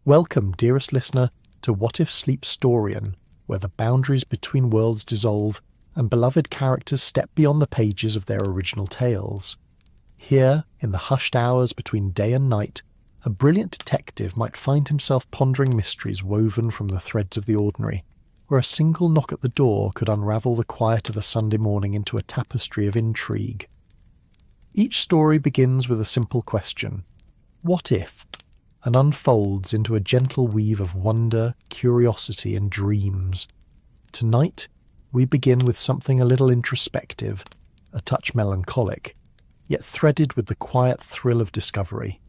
Welcome, dearest listener, to What If Sleepstorian, where the boundaries between worlds dissolve and beloved characters step beyond the pages of their original tales. Here, in the hushed hours between day and night, a brilliant detective might find himself pondering mysteries woven from the threads of the ordinary, where a single knock at the door could unravel the quiet of a Sunday morning into a tapestry of intrigue. Each story begins with a simple question: what if? And unfolds into a gentle weave of wonder, curiosity, and dreams. Tonight, we begin with something a little introspective, a touch melancholic, yet threaded with the quiet thrill of discovery.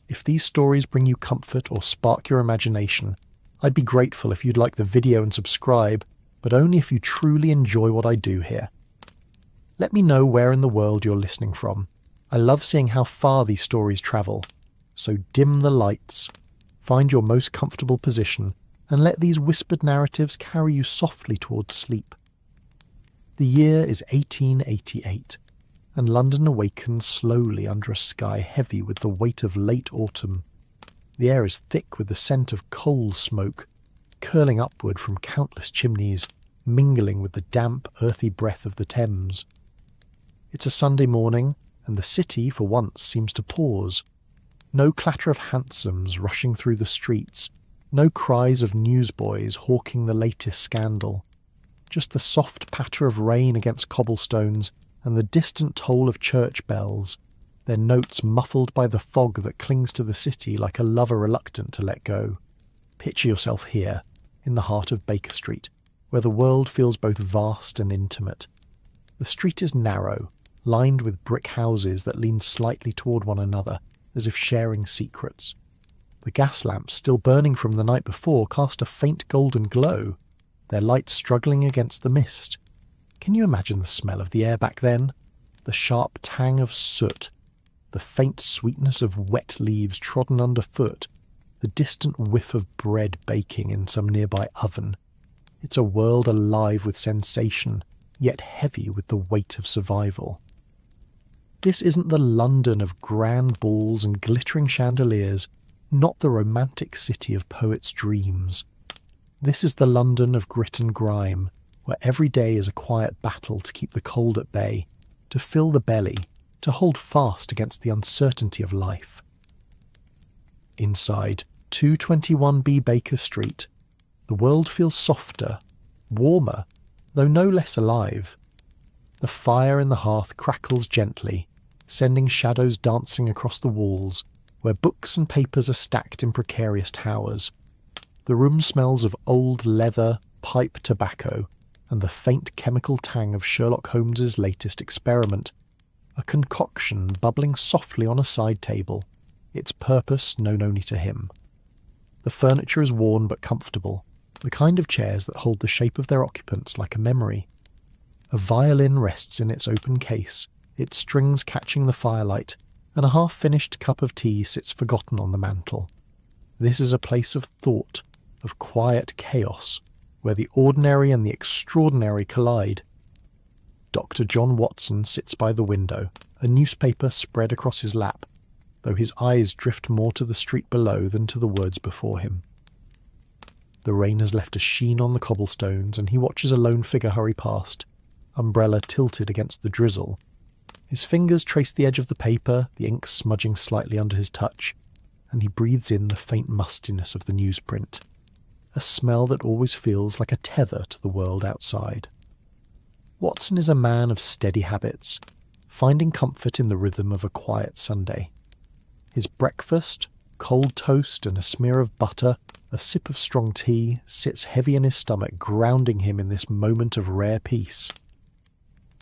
If these stories bring you comfort or spark your imagination, I'd be grateful if you'd like the video and subscribe, but only if you truly enjoy what I do here. Let me know where in the world you're listening from. I love seeing how far these stories travel. So dim the lights, find your most comfortable position, and let these whispered narratives carry you softly towards sleep. The year is 1888, and London awakens slowly under a sky heavy with the weight of late autumn. The air is thick with the scent of coal smoke, curling upward from countless chimneys, mingling with the damp, earthy breath of the Thames. It's a Sunday morning, and the city, for once, seems to pause. No clatter of hansoms rushing through the streets, no cries of newsboys hawking the latest scandal. Just the soft patter of rain against cobblestones and the distant toll of church bells, their notes muffled by the fog that clings to the city like a lover reluctant to let go. Picture yourself here, in the heart of Baker Street, where the world feels both vast and intimate. The street is narrow, lined with brick houses that lean slightly toward one another, as if sharing secrets. The gas lamps, still burning from the night before, cast a faint golden glow, their light struggling against the mist. Can you imagine the smell of the air back then? The sharp tang of soot, the faint sweetness of wet leaves trodden underfoot, the distant whiff of bread baking in some nearby oven. It's a world alive with sensation, yet heavy with the weight of survival. This isn't the London of grand balls and glittering chandeliers, not the romantic city of poets' dreams. This is the London of grit and grime, where every day is a quiet battle to keep the cold at bay, to fill the belly, to hold fast against the uncertainty of life. Inside 221B Baker Street, the world feels softer, warmer, though no less alive. The fire in the hearth crackles gently, sending shadows dancing across the walls, where books and papers are stacked in precarious towers. The room smells of old leather, pipe tobacco, and the faint chemical tang of Sherlock Holmes's latest experiment, a concoction bubbling softly on a side table, its purpose known only to him. The furniture is worn but comfortable, the kind of chairs that hold the shape of their occupants like a memory. A violin rests in its open case, its strings catching the firelight, and a half-finished cup of tea sits forgotten on the mantel. This is a place of thought, of quiet chaos, where the ordinary and the extraordinary collide. Dr. John Watson sits by the window, a newspaper spread across his lap, though his eyes drift more to the street below than to the words before him. The rain has left a sheen on the cobblestones, and he watches a lone figure hurry past, umbrella tilted against the drizzle. His fingers trace the edge of the paper, the ink smudging slightly under his touch, and he breathes in the faint mustiness of the newsprint, a smell that always feels like a tether to the world outside. Watson is a man of steady habits, finding comfort in the rhythm of a quiet Sunday. His breakfast, cold toast and a smear of butter, a sip of strong tea, sits heavy in his stomach, grounding him in this moment of rare peace.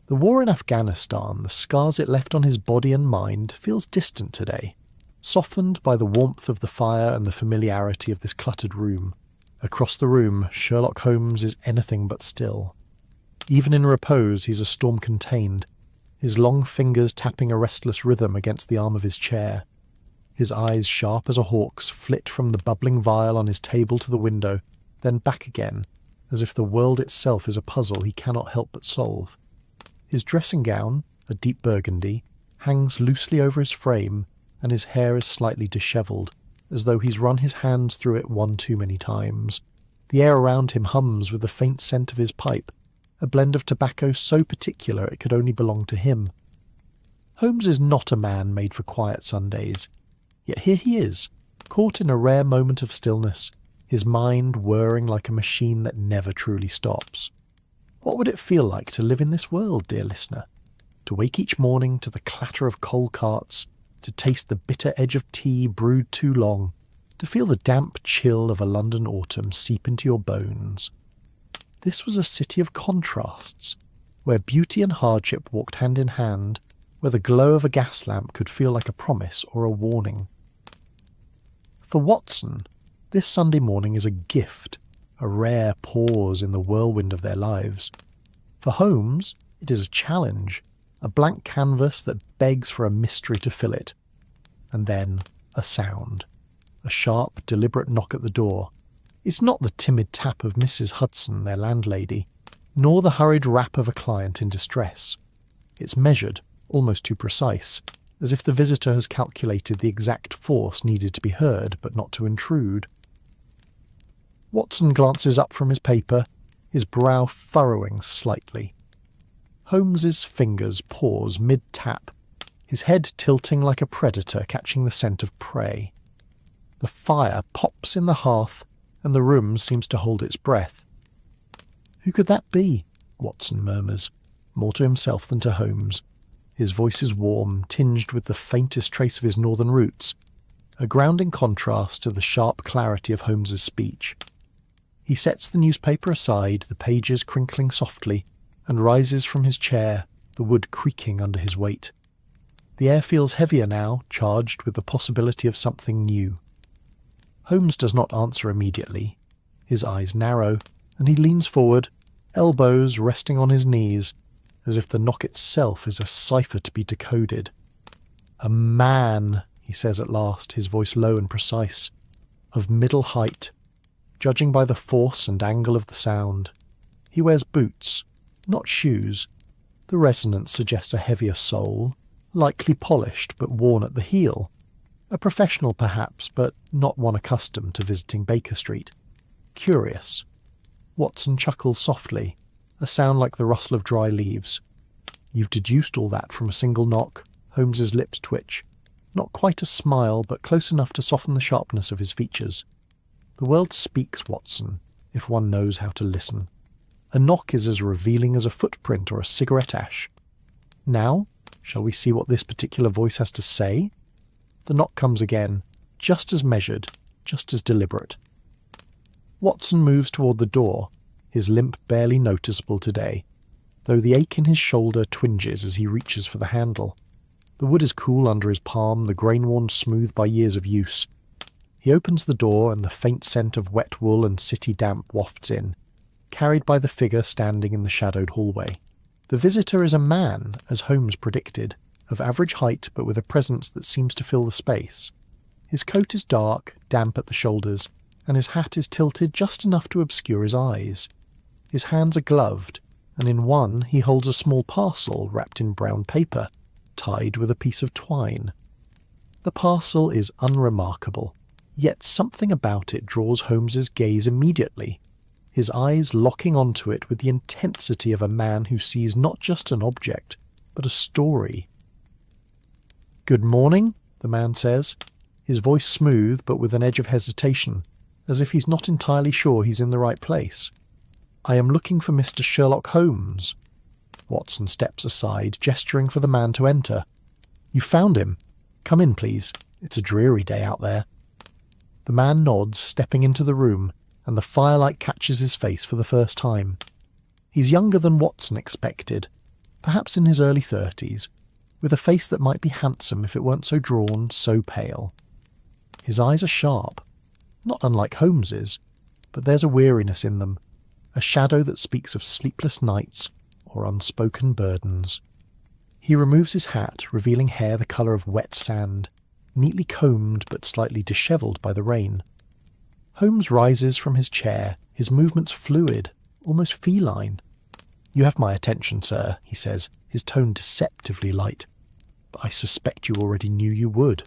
The war in Afghanistan, the scars it left on his body and mind, feels distant today, softened by the warmth of the fire and the familiarity of this cluttered room. Across the room, Sherlock Holmes is anything but still. Even in repose, he's a storm contained, his long fingers tapping a restless rhythm against the arm of his chair. His eyes, sharp as a hawk's, flit from the bubbling vial on his table to the window, then back again, as if the world itself is a puzzle he cannot help but solve. His dressing gown, a deep burgundy, hangs loosely over his frame, and his hair is slightly dishevelled, as though he's run his hands through it one too many times. The air around him hums with the faint scent of his pipe, a blend of tobacco so particular it could only belong to him. Holmes is not a man made for quiet Sundays, yet here he is, caught in a rare moment of stillness, his mind whirring like a machine that never truly stops. What would it feel like to live in this world, dear listener? To wake each morning to the clatter of coal carts, to taste the bitter edge of tea brewed too long, to feel the damp chill of a London autumn seep into your bones. This was a city of contrasts, where beauty and hardship walked hand in hand, where the glow of a gas lamp could feel like a promise or a warning. For Watson, this Sunday morning is a gift, a rare pause in the whirlwind of their lives. For Holmes, it is a challenge, a blank canvas that begs for a mystery to fill it. And then a sound, a sharp, deliberate knock at the door. It's not the timid tap of Mrs. Hudson, their landlady, nor the hurried rap of a client in distress. It's measured, almost too precise, as if the visitor has calculated the exact force needed to be heard, but not to intrude. Watson glances up from his paper, his brow furrowing slightly. Holmes's fingers pause mid-tap, his head tilting like a predator catching the scent of prey. The fire pops in the hearth, and the room seems to hold its breath. "Who could that be?" Watson murmurs, more to himself than to Holmes. His voice is warm, tinged with the faintest trace of his northern roots, a grounding contrast to the sharp clarity of Holmes's speech. He sets the newspaper aside, the pages crinkling softly, and rises from his chair, the wood creaking under his weight. The air feels heavier now, charged with the possibility of something new. Holmes does not answer immediately. His eyes narrow, and he leans forward, elbows resting on his knees, as if the knock itself is a cipher to be decoded. "A man," he says at last, his voice low and precise, "of middle height, judging by the force and angle of the sound. He wears boots, not shoes. The resonance suggests a heavier sole, likely polished but worn at the heel. A professional perhaps, but not one accustomed to visiting Baker Street. Curious." Watson chuckles softly, a sound like the rustle of dry leaves. "You've deduced all that from a single knock?" Holmes's lips twitch. Not quite a smile, but close enough to soften the sharpness of his features. The world speaks, Watson, if one knows how to listen. A knock is as revealing as a footprint or a cigarette ash. Now, shall we see what this particular voice has to say? The knock comes again, just as measured, just as deliberate. Watson moves toward the door, his limp barely noticeable today, though the ache in his shoulder twinges as he reaches for the handle. The wood is cool under his palm, the grain worn smooth by years of use. He opens the door and the faint scent of wet wool and city damp wafts in, carried by the figure standing in the shadowed hallway. The visitor is a man, as Holmes predicted, of average height but with a presence that seems to fill the space. His coat is dark, damp at the shoulders, and his hat is tilted just enough to obscure his eyes. His hands are gloved, and in one he holds a small parcel wrapped in brown paper, tied with a piece of twine. The parcel is unremarkable, yet something about it draws Holmes's gaze immediately, his eyes locking onto it with the intensity of a man who sees not just an object, but a story. "Good morning," the man says, his voice smooth but with an edge of hesitation, as if he's not entirely sure he's in the right place. "I am looking for Mr. Sherlock Holmes." Watson steps aside, gesturing for the man to enter. "You found him. Come in, please. It's a dreary day out there." The man nods, stepping into the room, and the firelight catches his face for the first time. He's younger than Watson expected, perhaps in his early 30s, with a face that might be handsome if it weren't so drawn, so pale. His eyes are sharp, not unlike Holmes's, but there's a weariness in them, a shadow that speaks of sleepless nights or unspoken burdens. He removes his hat, revealing hair the colour of wet sand, neatly combed but slightly dishevelled by the rain. Holmes rises from his chair, his movements fluid, almost feline. "You have my attention, sir," he says, his tone deceptively light. "But I suspect you already knew you would.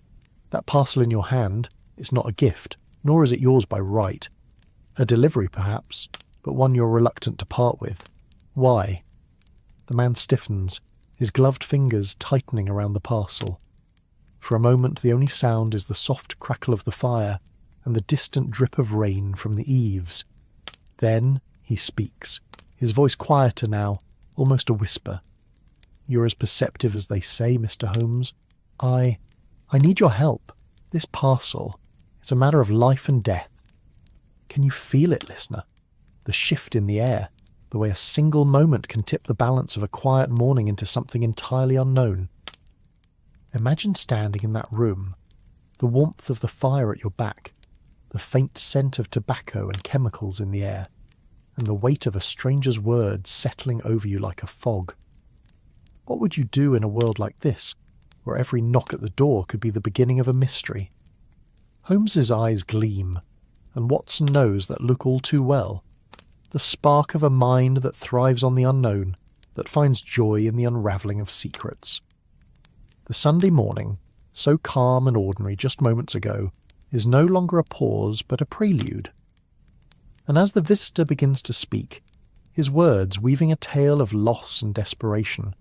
That parcel in your hand, It's not a gift, nor is it yours by right. A delivery, perhaps, but one you're reluctant to part with. Why? The man stiffens, his gloved fingers tightening around the parcel. For a moment the only sound is the soft crackle of the fire and the distant drip of rain from the eaves. Then he speaks, his voice quieter now, almost a whisper. "You're as perceptive as they say, Mr. Holmes. I need your help. This parcel, it's a matter of life and death. Can you feel it, listener? The shift in the air, the way a single moment can tip the balance of a quiet morning into something entirely unknown. Imagine standing in that room, the warmth of the fire at your back, the faint scent of tobacco and chemicals in the air, and the weight of a stranger's words settling over you like a fog. What would you do in a world like this, where every knock at the door could be the beginning of a mystery?" Holmes's eyes gleam, and Watson knows that look all too well. The spark of a mind that thrives on the unknown, that finds joy in the unravelling of secrets. The Sunday morning, so calm and ordinary just moments ago, is no longer a pause but a prelude. And as the visitor begins to speak, his words weaving a tale of loss and desperation,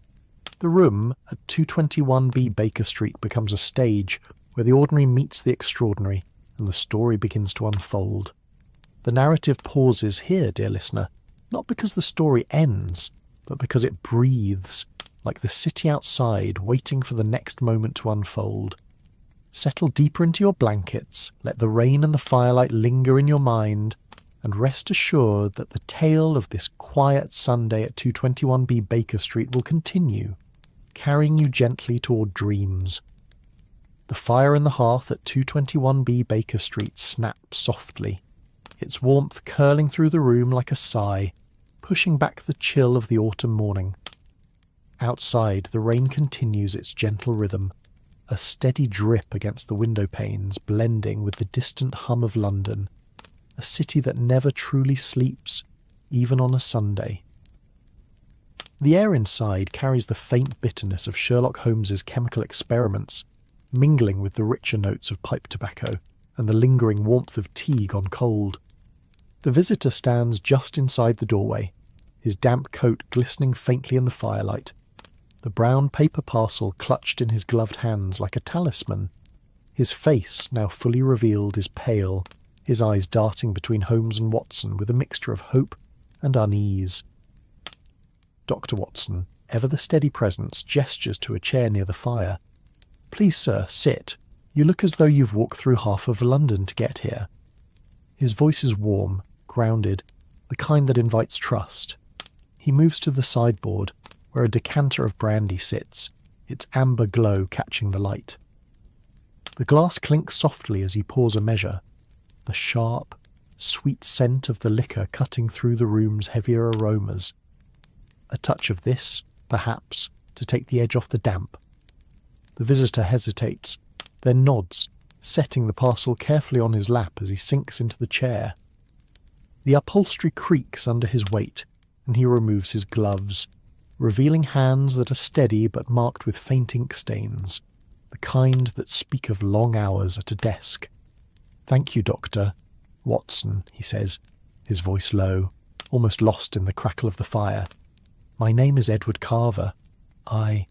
the room at 221B Baker Street becomes a stage where the ordinary meets the extraordinary and the story begins to unfold. The narrative pauses here, dear listener, not because the story ends, but because it breathes, like the city outside waiting for the next moment to unfold. Settle deeper into your blankets, let the rain and the firelight linger in your mind, and rest assured that the tale of this quiet Sunday at 221B Baker Street will continue, carrying you gently toward dreams. The fire in the hearth at 221B Baker Street snaps softly, its warmth curling through the room like a sigh, pushing back the chill of the autumn morning. Outside, the rain continues its gentle rhythm, a steady drip against the window panes blending with the distant hum of London, a city that never truly sleeps, even on a Sunday. The air inside carries the faint bitterness of Sherlock Holmes's chemical experiments, mingling with the richer notes of pipe tobacco and the lingering warmth of tea gone cold. The visitor stands just inside the doorway, his damp coat glistening faintly in the firelight, the brown paper parcel clutched in his gloved hands like a talisman. His face, now fully revealed, is pale, his eyes darting between Holmes and Watson with a mixture of hope and unease. Dr. Watson, ever the steady presence, gestures to a chair near the fire. "Please, sir, sit. You look as though you've walked through half of London to get here." His voice is warm, grounded, the kind that invites trust. He moves to the sideboard, where a decanter of brandy sits, its amber glow catching the light. The glass clinks softly as he pours a measure, the sharp, sweet scent of the liquor cutting through the room's heavier aromas. A touch of this, perhaps, to take the edge off the damp. The visitor hesitates, then nods, setting the parcel carefully on his lap as he sinks into the chair. The upholstery creaks under his weight, and he removes his gloves, revealing hands that are steady but marked with faint ink stains, the kind that speak of long hours at a desk. "Thank you, Doctor Watson," he says, his voice low, almost lost in the crackle of the fire. "My name is Edward Carver. I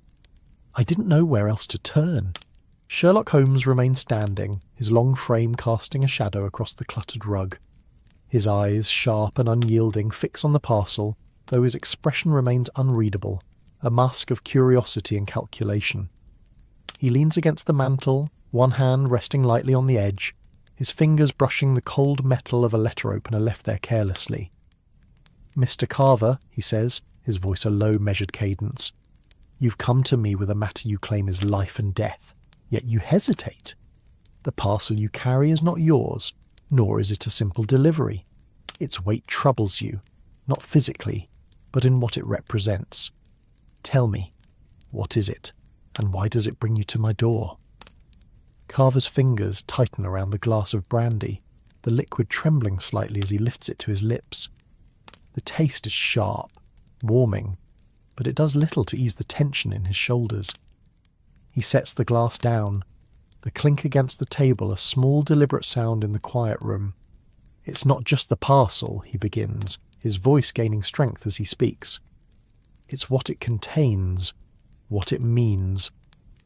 didn't know where else to turn." Sherlock Holmes remained standing, his long frame casting a shadow across the cluttered rug. His eyes, sharp and unyielding, fix on the parcel, though his expression remains unreadable, a mask of curiosity and calculation. He leans against the mantel, one hand resting lightly on the edge, his fingers brushing the cold metal of a letter opener left there carelessly. "Mr. Carver," he says, his voice a low, measured cadence, "you've come to me with a matter you claim is life and death, yet you hesitate. The parcel you carry is not yours, nor is it a simple delivery. Its weight troubles you, not physically, but in what it represents. Tell me, what is it, and why does it bring you to my door?" Carver's fingers tighten around the glass of brandy, the liquid trembling slightly as he lifts it to his lips. The taste is sharp, warming, but it does little to ease the tension in his shoulders. He sets the glass down, the clink against the table a small deliberate sound in the quiet room. "It's not just the parcel," he begins, his voice gaining strength as he speaks. "It's what it contains, what it means.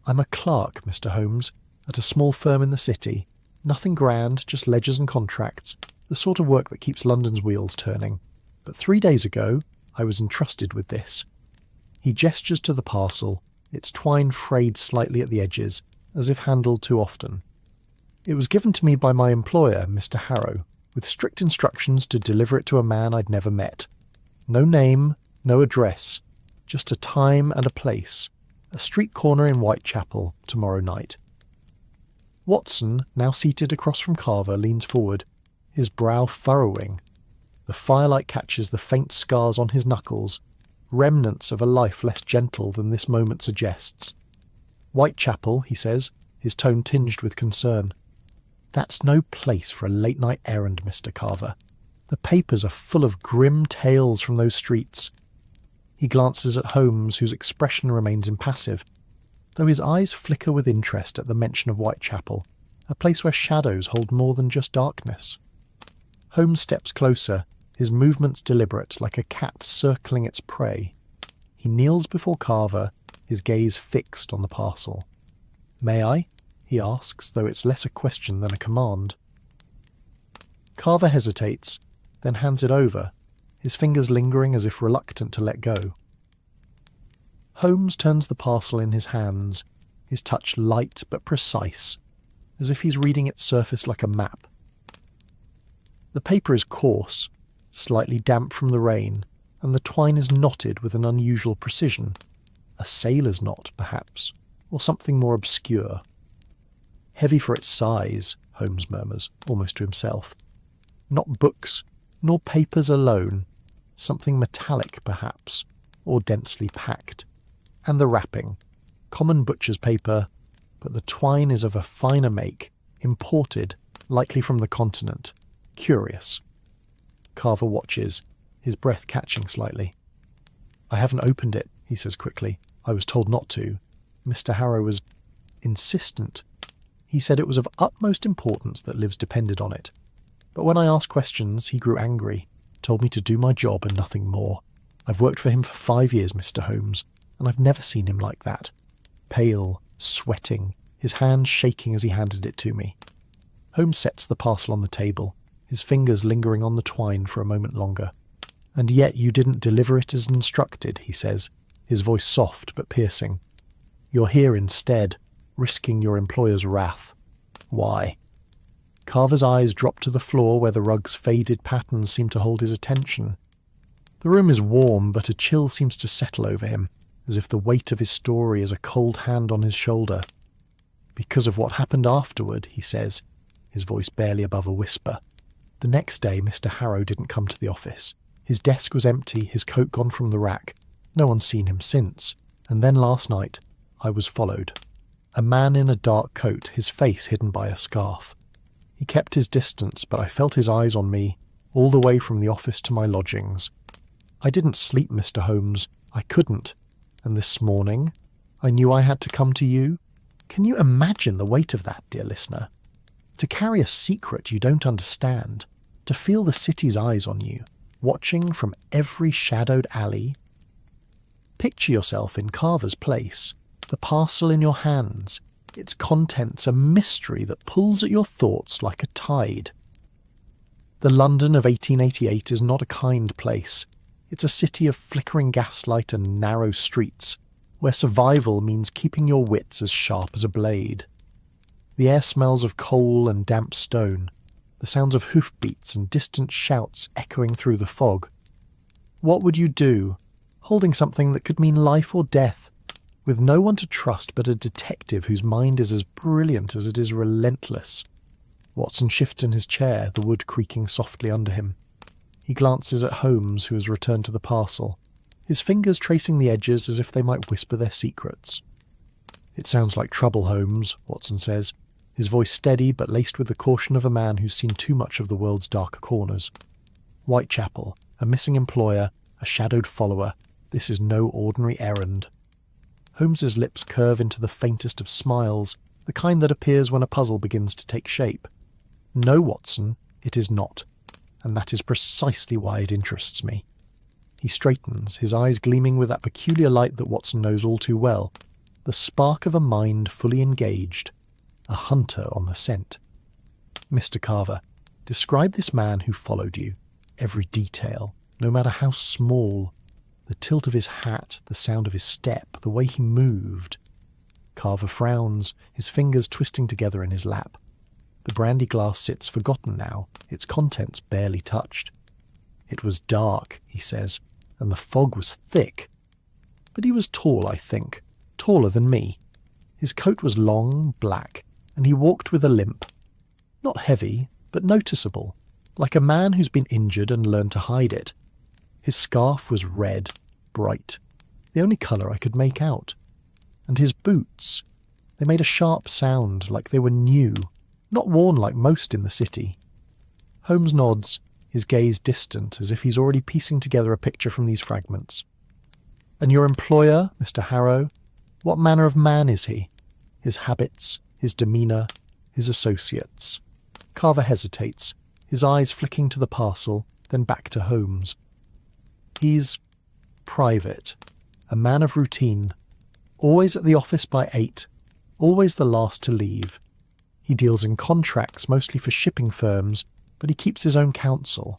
I'm a clerk, Mr. Holmes, at a small firm in the city. Nothing grand, just ledgers and contracts, the sort of work that keeps London's wheels turning. But 3 days ago, I was entrusted with this." He gestures to the parcel, its twine frayed slightly at the edges, as if handled too often. "It was given to me by my employer, Mr. Harrow, with strict instructions to deliver it to a man I'd never met. No name, no address, just a time and a place. A street corner in Whitechapel, tomorrow night." Watson, now seated across from Carver, leans forward, his brow furrowing. The firelight catches the faint scars on his knuckles, remnants of a life less gentle than this moment suggests. "Whitechapel," he says, his tone tinged with concern. "That's no place for a late-night errand, Mr. Carver. The papers are full of grim tales from those streets." He glances at Holmes, whose expression remains impassive, though his eyes flicker with interest at the mention of Whitechapel, a place where shadows hold more than just darkness. Holmes steps closer, his movements deliberate, like a cat circling its prey. He kneels before Carver, his gaze fixed on the parcel. "May I?" he asks, though it's less a question than a command. Carver hesitates, then hands it over, his fingers lingering as if reluctant to let go. Holmes turns the parcel in his hands, his touch light but precise, as if he's reading its surface like a map. The paper is coarse, slightly damp from the rain, and the twine is knotted with an unusual precision. A sailor's knot, perhaps, or something more obscure. "Heavy for its size," Holmes murmurs, almost to himself. "Not books, nor papers alone. Something metallic, perhaps, or densely packed. And the wrapping. Common butcher's paper, but the twine is of a finer make, imported, likely from the continent. Curious." Carver watches, his breath catching slightly. "I haven't opened it," he says quickly. "I was told not to. Mr. Harrow was insistent. He said it was of utmost importance that lives depended on it. But when I asked questions, he grew angry, told me to do my job and nothing more. I've worked for him for 5 years, Mr. Holmes, and I've never seen him like that. Pale, sweating, his hand shaking as he handed it to me." Holmes sets the parcel on the table, his fingers lingering on the twine for a moment longer. "And yet you didn't deliver it as instructed," he says, his voice soft but piercing. "You're here instead, risking your employer's wrath. Why?" Carver's eyes drop to the floor where the rug's faded patterns seem to hold his attention. The room is warm, but a chill seems to settle over him, as if the weight of his story is a cold hand on his shoulder. "Because of what happened afterward," he says, his voice barely above a whisper. "The next day Mr. Harrow didn't come to the office. His desk was empty, his coat gone from the rack. No one's seen him since. And then last night, I was followed. A man in a dark coat, his face hidden by a scarf. He kept his distance, but I felt his eyes on me, all the way from the office to my lodgings. I didn't sleep, Mr. Holmes. I couldn't. And this morning, I knew I had to come to you. Can you imagine the weight of that, dear listener? To carry a secret you don't understand, to feel the city's eyes on you, watching from every shadowed alley. Picture yourself in Carver's place, the parcel in your hands, its contents a mystery that pulls at your thoughts like a tide. The London of 1888 is not a kind place. It's a city of flickering gaslight and narrow streets, where survival means keeping your wits as sharp as a blade. The air smells of coal and damp stone, the sounds of hoofbeats and distant shouts echoing through the fog. What would you do, holding something that could mean life or death, with no one to trust but a detective whose mind is as brilliant as it is relentless? Watson shifts in his chair, the wood creaking softly under him. He glances at Holmes, who has returned to the parcel, his fingers tracing the edges as if they might whisper their secrets. "It sounds like trouble, Holmes," Watson says, his voice steady but laced with the caution of a man who's seen too much of the world's darker corners. "Whitechapel, a missing employer, a shadowed follower. This is no ordinary errand." Holmes's lips curve into the faintest of smiles, the kind that appears when a puzzle begins to take shape. No, Watson, it is not, and that is precisely why it interests me. He straightens, his eyes gleaming with that peculiar light that Watson knows all too well, the spark of a mind fully engaged, a hunter on the scent. Mr. Carver, describe this man who followed you, every detail, no matter how small, the tilt of his hat, the sound of his step, the way he moved. Carver frowns, his fingers twisting together in his lap. The brandy glass sits forgotten now, its contents barely touched. It was dark, he says, and the fog was thick. But he was tall, I think, taller than me. His coat was long, black, and he walked with a limp. Not heavy, but noticeable, like a man who's been injured and learned to hide it. His scarf was red, bright, the only colour I could make out. And his boots, they made a sharp sound like they were new, not worn like most in the city. Holmes nods, his gaze distant, as if he's already piecing together a picture from these fragments. And your employer, Mr. Harrow, what manner of man is he? His habits, his demeanour, his associates. Carver hesitates, his eyes flicking to the parcel, then back to Holmes. He's private, a man of routine, always at the office by 8, always the last to leave. He deals in contracts, mostly for shipping firms, but he keeps his own counsel.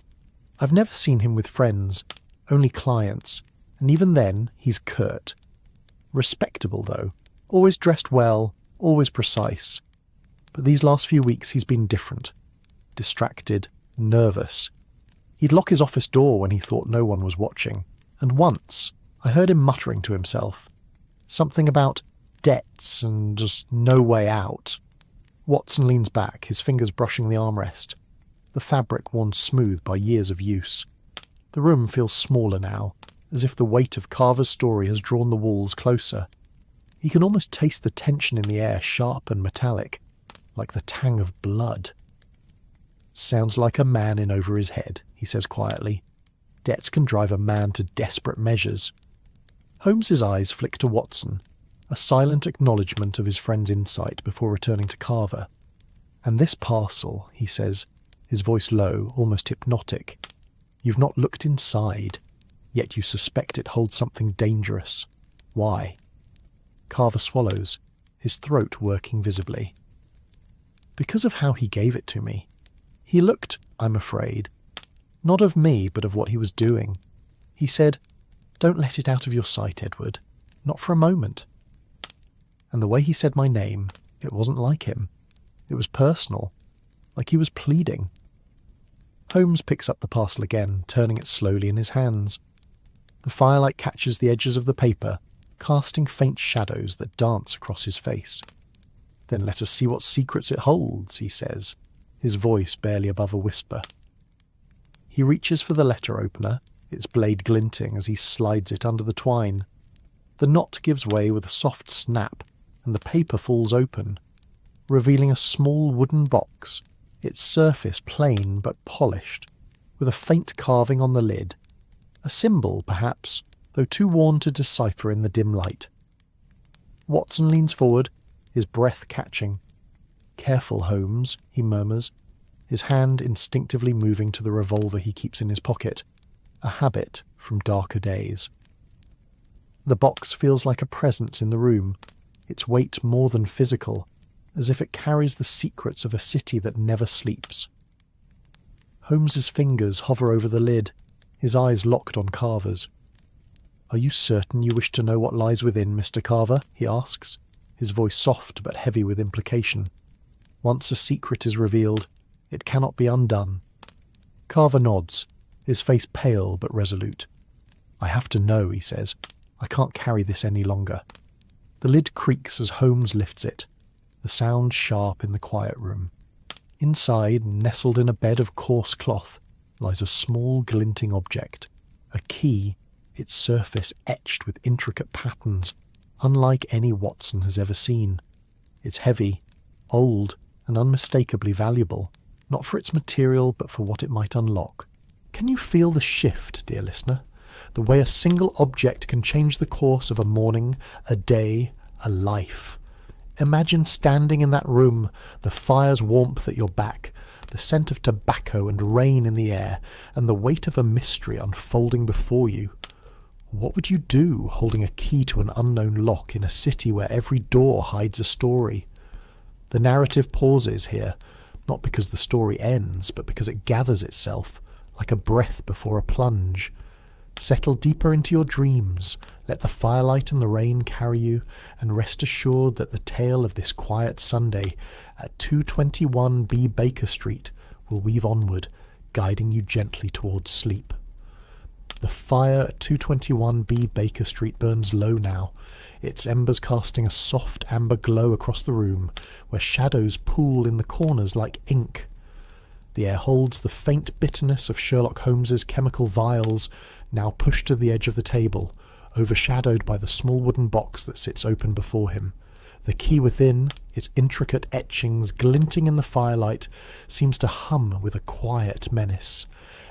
I've never seen him with friends, only clients, and even then he's curt. Respectable, though, always dressed well, always precise. But these last few weeks he's been different. Distracted, nervous. He'd lock his office door when he thought no one was watching, and once I heard him muttering to himself. Something about debts and just no way out. Watson leans back, his fingers brushing the armrest. The fabric worn smooth by years of use. The room feels smaller now, as if the weight of Carver's story has drawn the walls closer. He can almost taste the tension in the air, sharp and metallic, like the tang of blood. Sounds like a man in over his head, he says quietly. Debts can drive a man to desperate measures. Holmes's eyes flick to Watson, a silent acknowledgement of his friend's insight before returning to Carver. And this parcel, he says, his voice low, almost hypnotic. You've not looked inside, yet you suspect it holds something dangerous. Why? Carver swallows, his throat working visibly. Because of how he gave it to me. He looked, I'm afraid, not of me, but of what he was doing. He said, "Don't let it out of your sight, Edward. Not for a moment." And the way he said my name, it wasn't like him. It was personal, like he was pleading. Holmes picks up the parcel again, turning it slowly in his hands. The firelight catches the edges of the paper, casting faint shadows that dance across his face. "Then let us see what secrets it holds," he says, his voice barely above a whisper. He reaches for the letter opener, its blade glinting as he slides it under the twine. The knot gives way with a soft snap, and the paper falls open, revealing a small wooden box, its surface plain but polished, with a faint carving on the lid. A symbol, perhaps, though too worn to decipher in the dim light. Watson leans forward, his breath catching. "Careful, Holmes," he murmurs, his hand instinctively moving to the revolver he keeps in his pocket, a habit from darker days. The box feels like a presence in the room, its weight more than physical, as if it carries the secrets of a city that never sleeps. Holmes's fingers hover over the lid, his eyes locked on Carver's. "Are you certain you wish to know what lies within, Mr. Carver?" he asks, his voice soft but heavy with implication. "Once a secret is revealed, it cannot be undone." Carver nods, his face pale but resolute. "I have to know," he says. "I can't carry this any longer." The lid creaks as Holmes lifts it, the sound sharp in the quiet room. Inside, nestled in a bed of coarse cloth, lies a small glinting object, a key, its surface etched with intricate patterns, unlike any Watson has ever seen. It's heavy, old, and unmistakably valuable, not for its material but for what it might unlock. Can you feel the shift, dear listener? The way a single object can change the course of a morning, a day, a life. Imagine standing in that room, the fire's warmth at your back, the scent of tobacco and rain in the air, and the weight of a mystery unfolding before you. What would you do, holding a key to an unknown lock in a city where every door hides a story? The narrative pauses here, not because the story ends, but because it gathers itself, like a breath before a plunge. Settle deeper into your dreams, let the firelight and the rain carry you, and rest assured that the tale of this quiet Sunday at 221B Baker Street will weave onward, guiding you gently towards sleep. The fire at 221B Baker Street burns low now, its embers casting a soft amber glow across the room, where shadows pool in the corners like ink. The air holds the faint bitterness of Sherlock Holmes's chemical vials, now pushed to the edge of the table, overshadowed by the small wooden box that sits open before him. The key within, its intricate etchings glinting in the firelight, seems to hum with a quiet menace,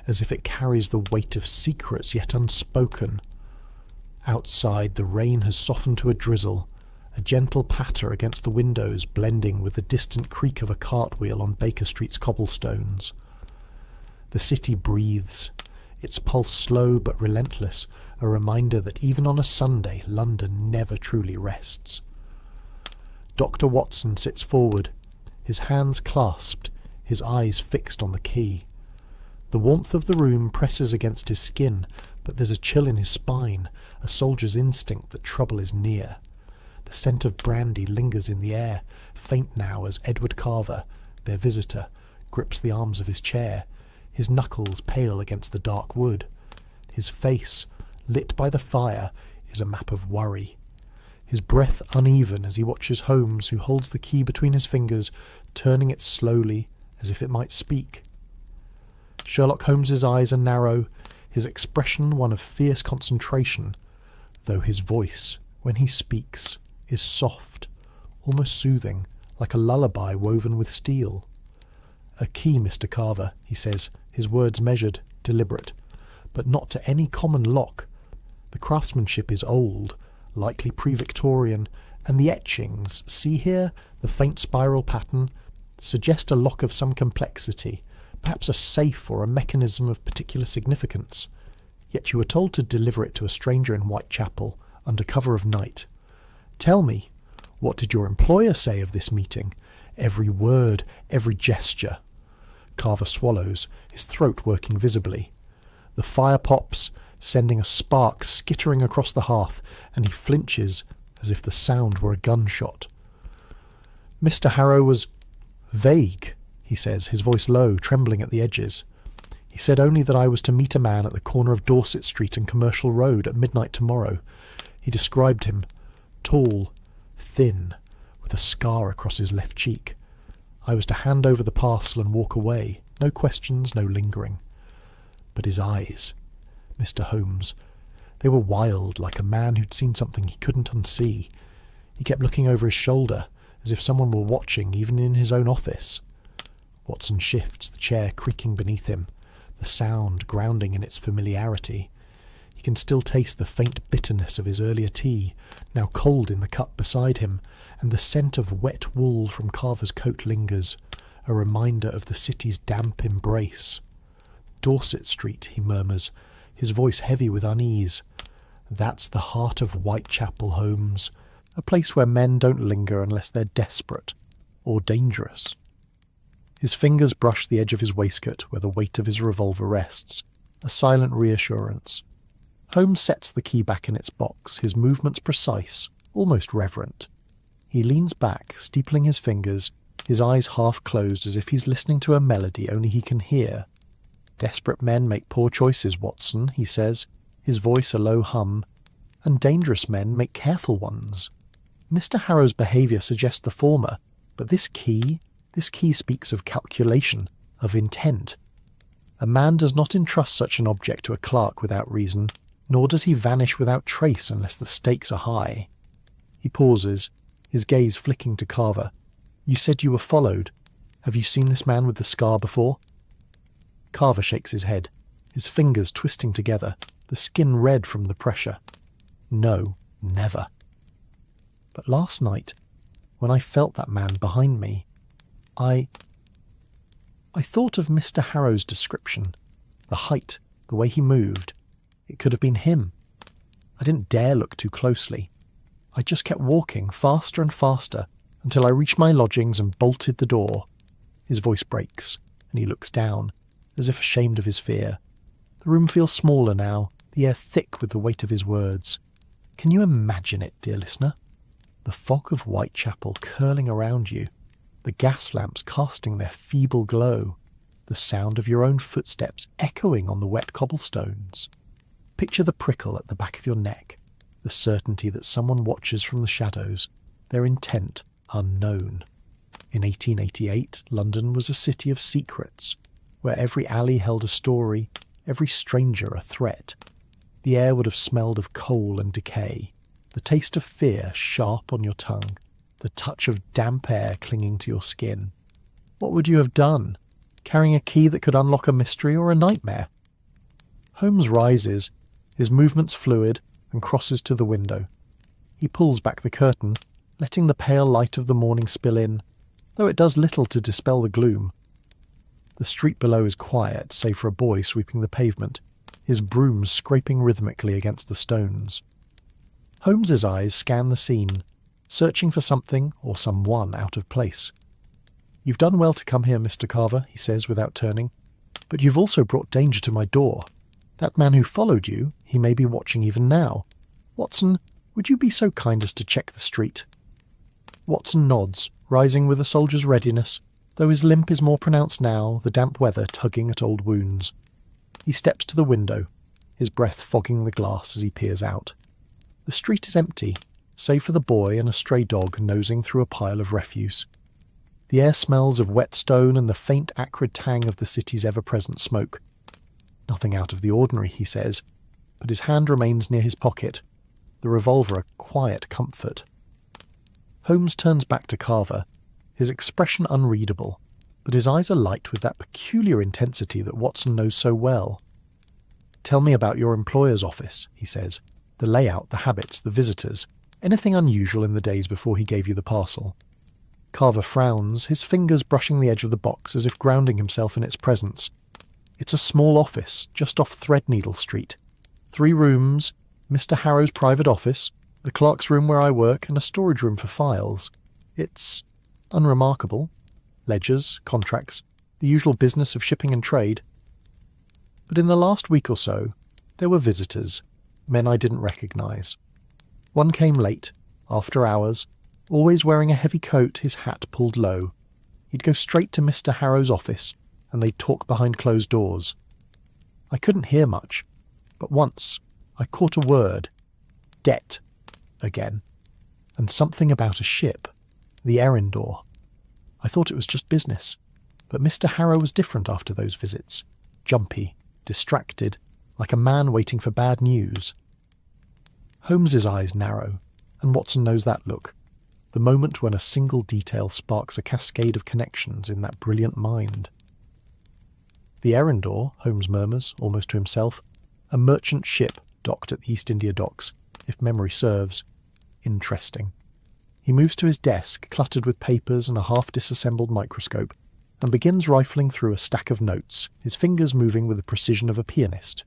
as if it carries the weight of secrets yet unspoken. Outside, the rain has softened to a drizzle, a gentle patter against the windows blending with the distant creak of a cartwheel on Baker Street's cobblestones. The city breathes, its pulse slow but relentless, a reminder that even on a Sunday, London never truly rests. Dr. Watson sits forward, his hands clasped, his eyes fixed on the key. The warmth of the room presses against his skin, but there's a chill in his spine, a soldier's instinct that trouble is near. The scent of brandy lingers in the air, faint now as Edward Carver, their visitor, grips the arms of his chair, his knuckles pale against the dark wood. His face, lit by the fire, is a map of worry. His breath uneven as he watches Holmes, who holds the key between his fingers, turning it slowly as if it might speak. Sherlock Holmes's eyes are narrow, his expression one of fierce concentration, though his voice, when he speaks, is soft, almost soothing, like a lullaby woven with steel. "A key, Mr. Carver," he says, his words measured, deliberate, "but not to any common lock. The craftsmanship is old, likely pre-Victorian, and the etchings, see here, the faint spiral pattern, suggest a lock of some complexity, perhaps a safe or a mechanism of particular significance. Yet you were told to deliver it to a stranger in Whitechapel, under cover of night. Tell me, what did your employer say of this meeting? Every word, every gesture." Carver swallows, his throat working visibly. The fire pops, sending a spark skittering across the hearth, and he flinches as if the sound were a gunshot. "Mr. Harrow was vague," he says, his voice low, trembling at the edges. "He said only that I was to meet a man at the corner of Dorset Street and Commercial Road at midnight tomorrow. He described him, tall, thin, with a scar across his left cheek. I was to hand over the parcel and walk away, no questions, no lingering. But his eyes, Mr. Holmes, they were wild, like a man who'd seen something he couldn't unsee. He kept looking over his shoulder, as if someone were watching, even in his own office." Watson shifts, the chair creaking beneath him, the sound grounding in its familiarity. He can still taste the faint bitterness of his earlier tea, now cold in the cup beside him, and the scent of wet wool from Carver's coat lingers, a reminder of the city's damp embrace. "Dorset Street," he murmurs, his voice heavy with unease. "That's the heart of Whitechapel, Holmes, a place where men don't linger unless they're desperate or dangerous." His fingers brush the edge of his waistcoat where the weight of his revolver rests, a silent reassurance. Holmes sets the key back in its box, his movements precise, almost reverent. He leans back, steepling his fingers, his eyes half closed as if he's listening to a melody only he can hear. "Desperate men make poor choices, Watson," he says, his voice a low hum, "and dangerous men make careful ones. Mr. Harrow's behaviour suggests the former, but this key speaks of calculation, of intent. A man does not entrust such an object to a clerk without reason, nor does he vanish without trace unless the stakes are high." He pauses, his gaze flicking to Carver. "You said you were followed. Have you seen this man with the scar before?" Carver shakes his head, his fingers twisting together, the skin red from the pressure. "No, never. But last night, when I felt that man behind me, I thought of Mr. Harrow's description. The height, the way he moved. It could have been him. I didn't dare look too closely. I just kept walking faster and faster until I reached my lodgings and bolted the door. His voice breaks, and he looks down, as if ashamed of his fear. The room feels smaller now, the air thick with the weight of his words. Can you imagine it, dear listener? The fog of Whitechapel curling around you, the gas lamps casting their feeble glow, the sound of your own footsteps echoing on the wet cobblestones. Picture the prickle at the back of your neck, the certainty that someone watches from the shadows, their intent unknown. In 1888, London was a city of secrets, where every alley held a story, every stranger a threat. The air would have smelled of coal and decay, the taste of fear sharp on your tongue, the touch of damp air clinging to your skin. What would you have done? Carrying a key that could unlock a mystery or a nightmare? Holmes rises, his movements fluid, and crosses to the window. He pulls back the curtain, letting the pale light of the morning spill in, though it does little to dispel the gloom. The street below is quiet, save for a boy sweeping the pavement, his broom scraping rhythmically against the stones. Holmes's eyes scan the scene, searching for something or someone out of place. "You've done well to come here, Mr. Carver," he says without turning, "but you've also brought danger to my door. That man who followed you, he may be watching even now. Watson, would you be so kind as to check the street?" Watson nods, rising with a soldier's readiness, though his limp is more pronounced now, the damp weather tugging at old wounds. He steps to the window, his breath fogging the glass as he peers out. The street is empty, save for the boy and a stray dog nosing through a pile of refuse. The air smells of wet stone and the faint acrid tang of the city's ever-present smoke. Nothing out of the ordinary, he says, but his hand remains near his pocket, the revolver a quiet comfort. Holmes turns back to Carver, his expression unreadable, but his eyes are light with that peculiar intensity that Watson knows so well. "Tell me about your employer's office," he says. "The layout, the habits, the visitors, anything unusual in the days before he gave you the parcel." Carver frowns, his fingers brushing the edge of the box as if grounding himself in its presence. It's a small office, just off Threadneedle Street. 3 rooms, Mr. Harrow's private office, the clerk's room where I work, and a storage room for files. It's unremarkable. Ledgers, contracts, the usual business of shipping and trade. But in the last week or so, there were visitors, men I didn't recognise. One came late, after hours, always wearing a heavy coat, his hat pulled low. He'd go straight to Mr. Harrow's office, and they'd talk behind closed doors. I couldn't hear much, but once I caught a word, debt, again, and something about a ship, the Erindor. I thought it was just business, but Mr. Harrow was different after those visits, jumpy, distracted, like a man waiting for bad news. Holmes's eyes narrow, and Watson knows that look, the moment when a single detail sparks a cascade of connections in that brilliant mind. "The Erindor," Holmes murmurs, almost to himself, "a merchant ship docked at the East India Docks, if memory serves. Interesting." He moves to his desk, cluttered with papers and a half-disassembled microscope, and begins rifling through a stack of notes, his fingers moving with the precision of a pianist.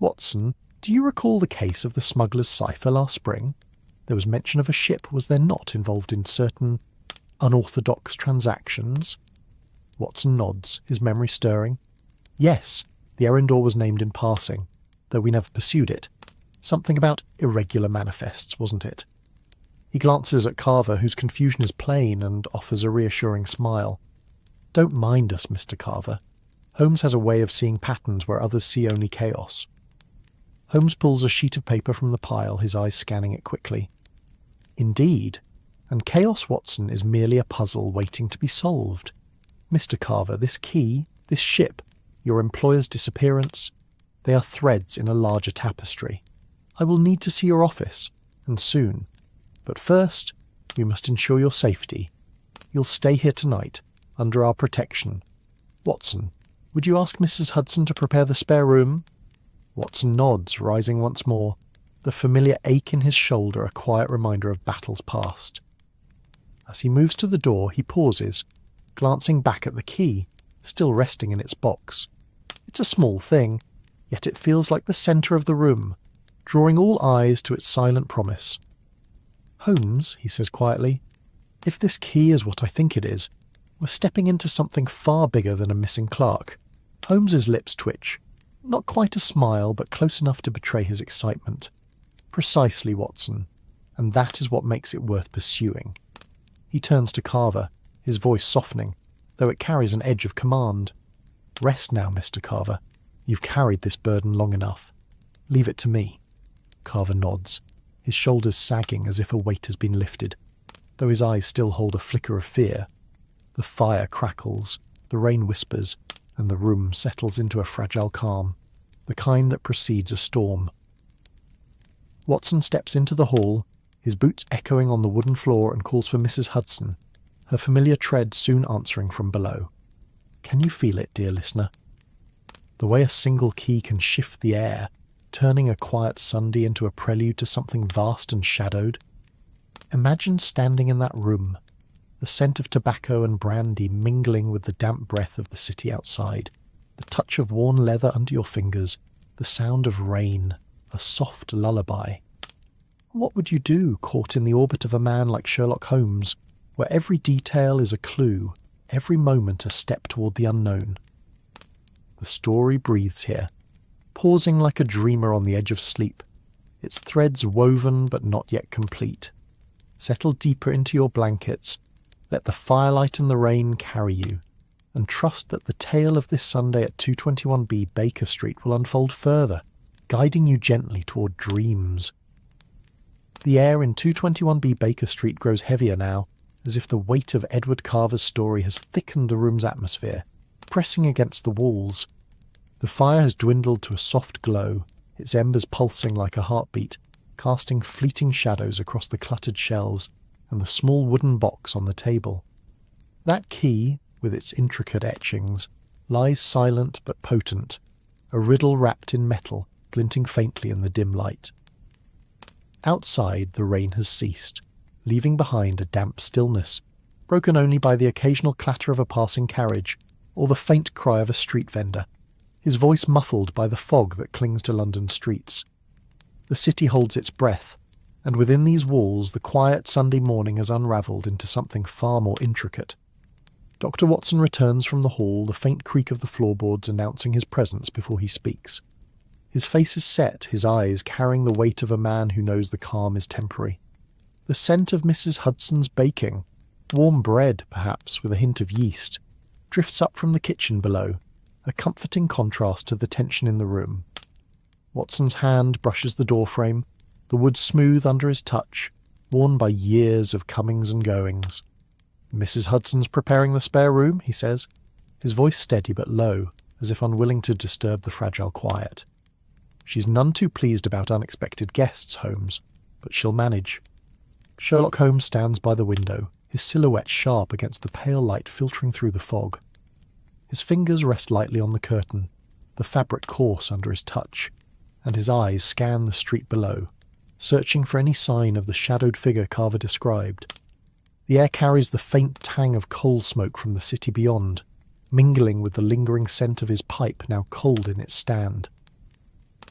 "Watson, do you recall the case of the smuggler's cipher last spring? There was mention of a ship, was there not, involved in certain unorthodox transactions?" Watson nods, his memory stirring. "Yes, the Erindor was named in passing, though we never pursued it. Something about irregular manifests, wasn't it?" He glances at Carver, whose confusion is plain, and offers a reassuring smile. "Don't mind us, Mr. Carver. Holmes has a way of seeing patterns where others see only chaos." Holmes pulls a sheet of paper from the pile, his eyes scanning it quickly. "Indeed, and Chaos, Watson, is merely a puzzle waiting to be solved. Mr. Carver, this key, this ship, your employer's disappearance, they are threads in a larger tapestry. I will need to see your office, and soon. But first, we must ensure your safety. You'll stay here tonight, under our protection. Watson, would you ask Mrs. Hudson to prepare the spare room?" Watson nods, rising once more, the familiar ache in his shoulder a quiet reminder of battles past. As he moves to the door, he pauses, glancing back at the key, still resting in its box. It's a small thing, yet it feels like the centre of the room, drawing all eyes to its silent promise. "Holmes," he says quietly, "if this key is what I think it is, we're stepping into something far bigger than a missing clerk." Holmes's lips twitch. Not quite a smile, but close enough to betray his excitement. "Precisely, Watson, and that is what makes it worth pursuing." He turns to Carver, his voice softening, though it carries an edge of command. "Rest now, Mr. Carver. You've carried this burden long enough. Leave it to me." Carver nods, his shoulders sagging as if a weight has been lifted, though his eyes still hold a flicker of fear. The fire crackles, the rain whispers, and the room settles into a fragile calm, the kind that precedes a storm. Watson steps into the hall, his boots echoing on the wooden floor, and calls for Mrs. Hudson, her familiar tread soon answering from below. Can you feel it, dear listener? The way a single key can shift the air, turning a quiet Sunday into a prelude to something vast and shadowed. Imagine standing in that room, the scent of tobacco and brandy mingling with the damp breath of the city outside, the touch of worn leather under your fingers, the sound of rain, a soft lullaby. What would you do caught in the orbit of a man like Sherlock Holmes, where every detail is a clue, every moment a step toward the unknown? The story breathes here, pausing like a dreamer on the edge of sleep, its threads woven but not yet complete. Settle deeper into your blankets, let the firelight and the rain carry you, and trust that the tale of this Sunday at 221B Baker Street will unfold further, guiding you gently toward dreams. The air in 221B Baker Street grows heavier now, as if the weight of Edward Carver's story has thickened the room's atmosphere, pressing against the walls. The fire has dwindled to a soft glow, its embers pulsing like a heartbeat, casting fleeting shadows across the cluttered shelves and the small wooden box on the table. That key, with its intricate etchings, lies silent but potent, a riddle wrapped in metal, glinting faintly in the dim light. Outside, the rain has ceased, leaving behind a damp stillness, broken only by the occasional clatter of a passing carriage or the faint cry of a street vendor, his voice muffled by the fog that clings to London streets. The city holds its breath, and within these walls the quiet Sunday morning has unravelled into something far more intricate. Dr. Watson returns from the hall, the faint creak of the floorboards announcing his presence before he speaks. His face is set, his eyes carrying the weight of a man who knows the calm is temporary. The scent of Mrs. Hudson's baking, warm bread perhaps with a hint of yeast, drifts up from the kitchen below, a comforting contrast to the tension in the room. Watson's hand brushes the doorframe, the wood smooth under his touch, worn by years of comings and goings. "Mrs. Hudson's preparing the spare room," he says, his voice steady but low, as if unwilling to disturb the fragile quiet. "She's none too pleased about unexpected guests, Holmes, but she'll manage." Sherlock Holmes stands by the window, his silhouette sharp against the pale light filtering through the fog. His fingers rest lightly on the curtain, the fabric coarse under his touch, and his eyes scan the street below, searching for any sign of the shadowed figure Carver described. The air carries the faint tang of coal smoke from the city beyond, mingling with the lingering scent of his pipe now cold in its stand.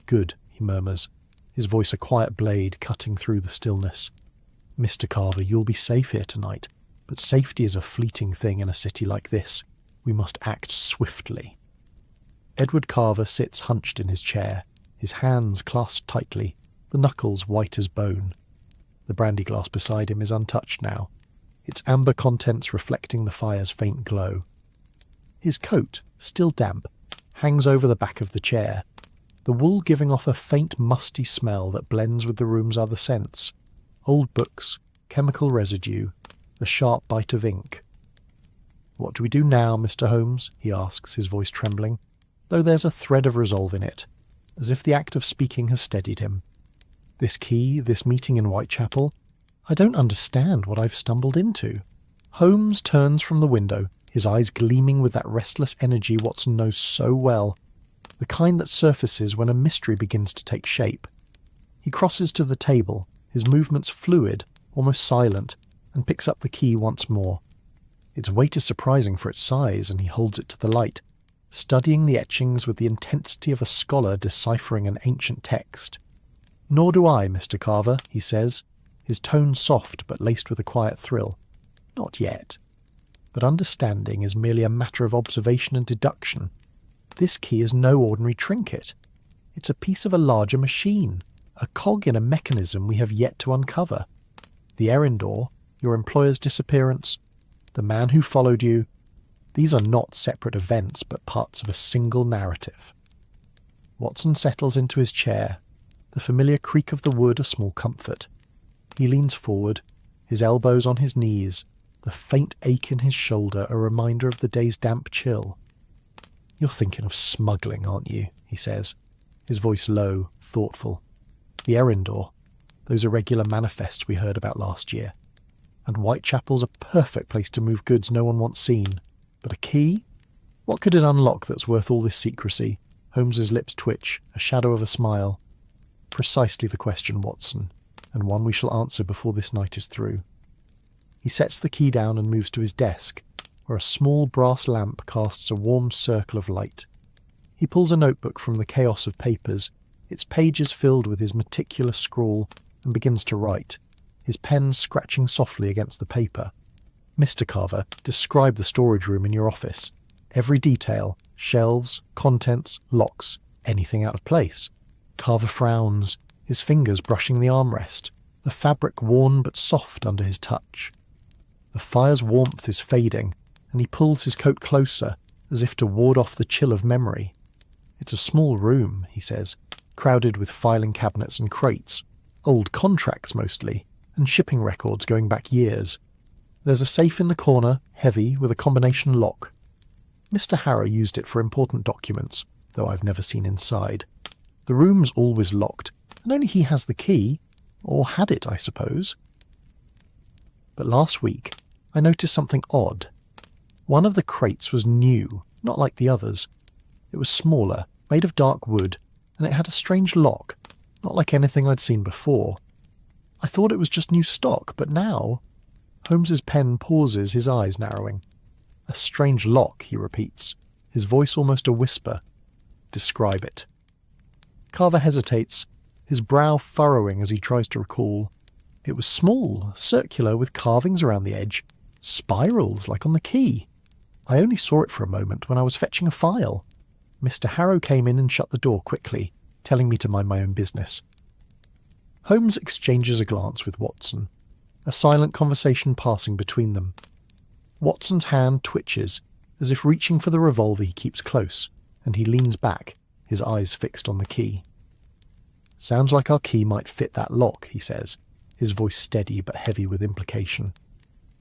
"Good," he murmurs, his voice a quiet blade cutting through the stillness. "Mr. Carver, you'll be safe here tonight, but safety is a fleeting thing in a city like this. We must act swiftly." Edward Carver sits hunched in his chair, his hands clasped tightly, the knuckles white as bone. The brandy glass beside him is untouched now, its amber contents reflecting the fire's faint glow. His coat, still damp, hangs over the back of the chair, the wool giving off a faint musty smell that blends with the room's other scents. Old books, chemical residue, the sharp bite of ink. "What do we do now, Mr. Holmes?" he asks, his voice trembling, though there's a thread of resolve in it, as if the act of speaking has steadied him. "This key, this meeting in Whitechapel, I don't understand what I've stumbled into." Holmes turns from the window, his eyes gleaming with that restless energy Watson knows so well, the kind that surfaces when a mystery begins to take shape. He crosses to the table, his movements fluid, almost silent, and picks up the key once more. Its weight is surprising for its size, and he holds it to the light, studying the etchings with the intensity of a scholar deciphering an ancient text. "Nor do I, Mr. Carver," he says, his tone soft but laced with a quiet thrill. "Not yet. But understanding is merely a matter of observation and deduction. This key is no ordinary trinket. It's a piece of a larger machine, a cog in a mechanism we have yet to uncover. The errand door, your employer's disappearance, the man who followed you, these are not separate events but parts of a single narrative." Watson settles into his chair, the familiar creak of the wood a small comfort. He leans forward, his elbows on his knees, the faint ache in his shoulder a reminder of the day's damp chill. "You're thinking of smuggling, aren't you?" he says, his voice low, thoughtful. "The errand door, those irregular manifests we heard about last year. And Whitechapel's a perfect place to move goods no one wants seen. But a key? What could it unlock that's worth all this secrecy?" Holmes's lips twitch, a shadow of a smile. "Precisely the question, Watson, and one we shall answer before this night is through." He sets the key down and moves to his desk, where a small brass lamp casts a warm circle of light. He pulls a notebook from the chaos of papers, its pages filled with his meticulous scrawl, and begins to write, his pen scratching softly against the paper. "Mr. Carver, describe the storage room in your office. Every detail, shelves, contents, locks, anything out of place." Carver frowns, his fingers brushing the armrest, the fabric worn but soft under his touch. The fire's warmth is fading, and he pulls his coat closer, as if to ward off the chill of memory. "It's a small room," he says, "crowded with filing cabinets and crates, old contracts mostly, and shipping records going back years. There's a safe in the corner, heavy, with a combination lock. Mr. Harrow used it for important documents, though I've never seen inside. The room's always locked, and only he has the key, or had it, I suppose. But last week, I noticed something odd. One of the crates was new, not like the others. It was smaller, made of dark wood, and it had a strange lock, not like anything I'd seen before. I thought it was just new stock, but now..." Holmes's pen pauses, his eyes narrowing. "A strange lock," he repeats, his voice almost a whisper. "Describe it." Carver hesitates, his brow furrowing as he tries to recall. It was small, circular, with carvings around the edge, spirals like on the key. I only saw it for a moment when I was fetching a file. Mr. Harrow came in and shut the door quickly, telling me to mind my own business. Holmes exchanges a glance with Watson, a silent conversation passing between them. Watson's hand twitches, as if reaching for the revolver he keeps close, and he leans back, his eyes fixed on the key. "Sounds like our key might fit that lock," he says, his voice steady but heavy with implication.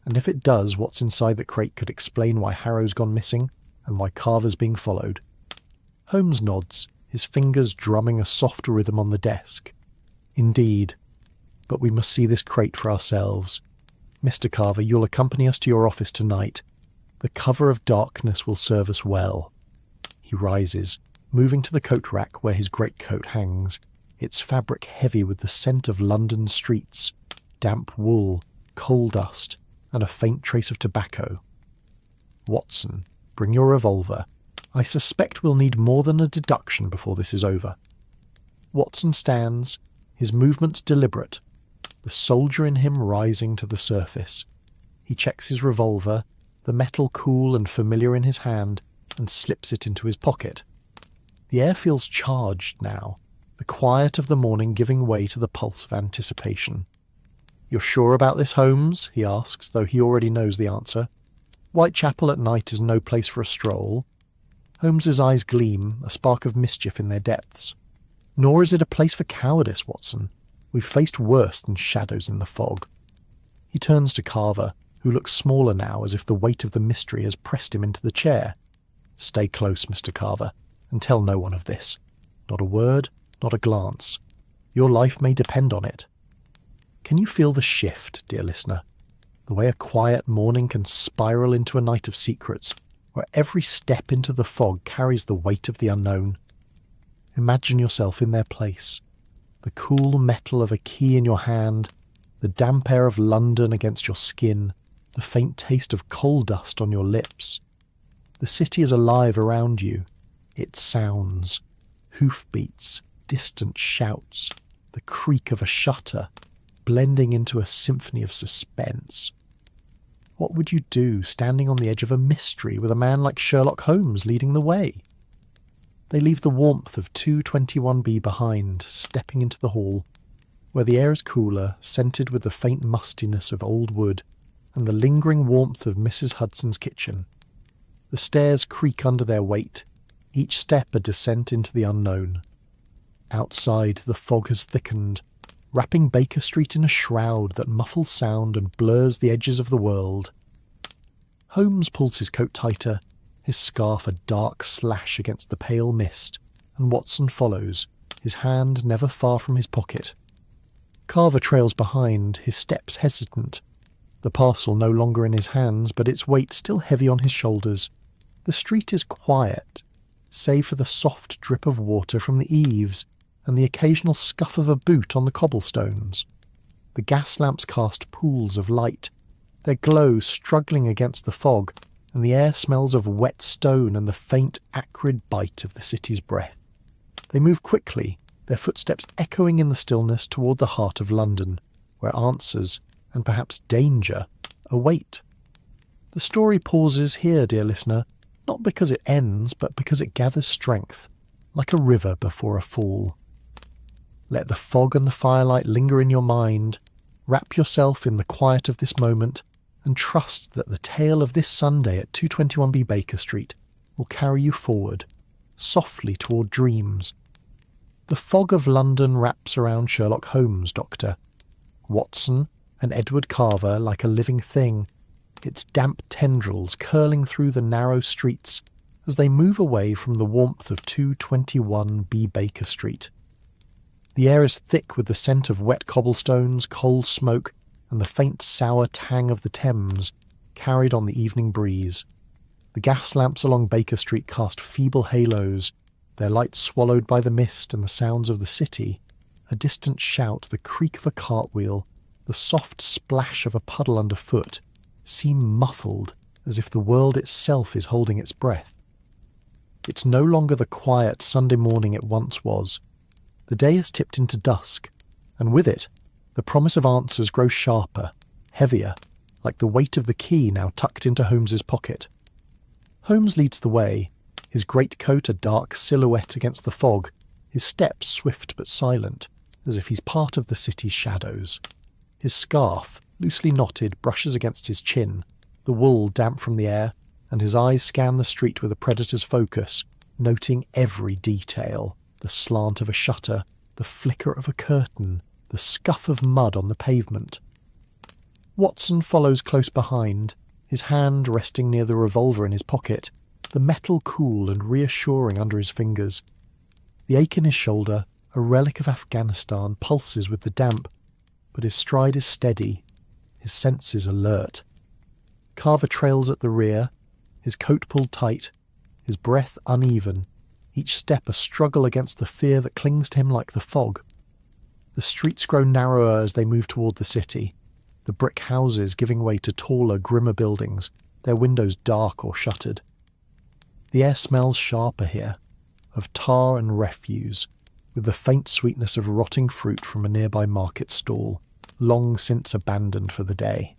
"And if it does, what's inside the crate could explain why Harrow's gone missing, and why Carver's being followed." Holmes nods, his fingers drumming a soft rhythm on the desk. "Indeed. But we must see this crate for ourselves. Mr. Carver, you'll accompany us to your office tonight. The cover of darkness will serve us well." He rises, moving to the coat rack where his greatcoat hangs, its fabric heavy with the scent of London streets, damp wool, coal dust, and a faint trace of tobacco. "Watson, bring your revolver. I suspect we'll need more than a deduction before this is over." Watson stands, his movements deliberate, the soldier in him rising to the surface. He checks his revolver, the metal cool and familiar in his hand, and slips it into his pocket. The air feels charged now, the quiet of the morning giving way to the pulse of anticipation. "You're sure about this, Holmes?" he asks, though he already knows the answer. "Whitechapel at night is no place for a stroll." Holmes's eyes gleam, a spark of mischief in their depths. "Nor is it a place for cowardice, Watson. We've faced worse than shadows in the fog." He turns to Carver, who looks smaller now as if the weight of the mystery has pressed him into the chair. "Stay close, Mr. Carver, and tell no one of this. Not a word, not a glance. Your life may depend on it." Can you feel the shift, dear listener? The way a quiet morning can spiral into a night of secrets, where every step into the fog carries the weight of the unknown. Imagine yourself in their place. The cool metal of a key in your hand, the damp air of London against your skin, the faint taste of coal dust on your lips. The city is alive around you. It sounds. Hoofbeats, distant shouts, the creak of a shutter, blending into a symphony of suspense. What would you do standing on the edge of a mystery with a man like Sherlock Holmes leading the way? They leave the warmth of 221B behind, stepping into the hall, where the air is cooler, scented with the faint mustiness of old wood and the lingering warmth of Mrs. Hudson's kitchen. The stairs creak under their weight, each step a descent into the unknown. Outside, the fog has thickened, wrapping Baker Street in a shroud that muffles sound and blurs the edges of the world. Holmes pulls his coat tighter, his scarf a dark slash against the pale mist, and Watson follows, his hand never far from his pocket. Carver trails behind, his steps hesitant, the parcel no longer in his hands, but its weight still heavy on his shoulders. The street is quiet, save for the soft drip of water from the eaves and the occasional scuff of a boot on the cobblestones. The gas lamps cast pools of light, their glow struggling against the fog, and the air smells of wet stone and the faint, acrid bite of the city's breath. They move quickly, their footsteps echoing in the stillness toward the heart of London, where answers, and perhaps danger, await. The story pauses here, dear listener, not because it ends, but because it gathers strength, like a river before a fall. Let the fog and the firelight linger in your mind, wrap yourself in the quiet of this moment, and trust that the tale of this Sunday at 221B Baker Street will carry you forward, softly toward dreams. The fog of London wraps around Sherlock Holmes, Doctor. Watson and Edward Carver like a living thing, its damp tendrils curling through the narrow streets as they move away from the warmth of 221B Baker Street. The air is thick with the scent of wet cobblestones, coal smoke, and the faint sour tang of the Thames, carried on the evening breeze. The gas lamps along Baker Street cast feeble halos, their light swallowed by the mist and the sounds of the city, a distant shout, the creak of a cartwheel, the soft splash of a puddle underfoot, seem muffled as if the world itself is holding its breath. It's no longer the quiet Sunday morning it once was. The day has tipped into dusk, and with it, the promise of answers grows sharper, heavier, like the weight of the key now tucked into Holmes's pocket. Holmes leads the way, his greatcoat a dark silhouette against the fog, his steps swift but silent, as if he's part of the city's shadows. His scarf, loosely knotted, brushes against his chin, the wool damp from the air, and his eyes scan the street with a predator's focus, noting every detail, the slant of a shutter, the flicker of a curtain, the scuff of mud on the pavement. Watson follows close behind, his hand resting near the revolver in his pocket, the metal cool and reassuring under his fingers. The ache in his shoulder, a relic of Afghanistan, pulses with the damp, but his stride is steady, his senses alert. Carver trails at the rear, his coat pulled tight, his breath uneven, each step a struggle against the fear that clings to him like the fog. The streets grow narrower as they move toward the city, the brick houses giving way to taller, grimmer buildings, their windows dark or shuttered. The air smells sharper here, of tar and refuse, with the faint sweetness of rotting fruit from a nearby market stall, long since abandoned for the day.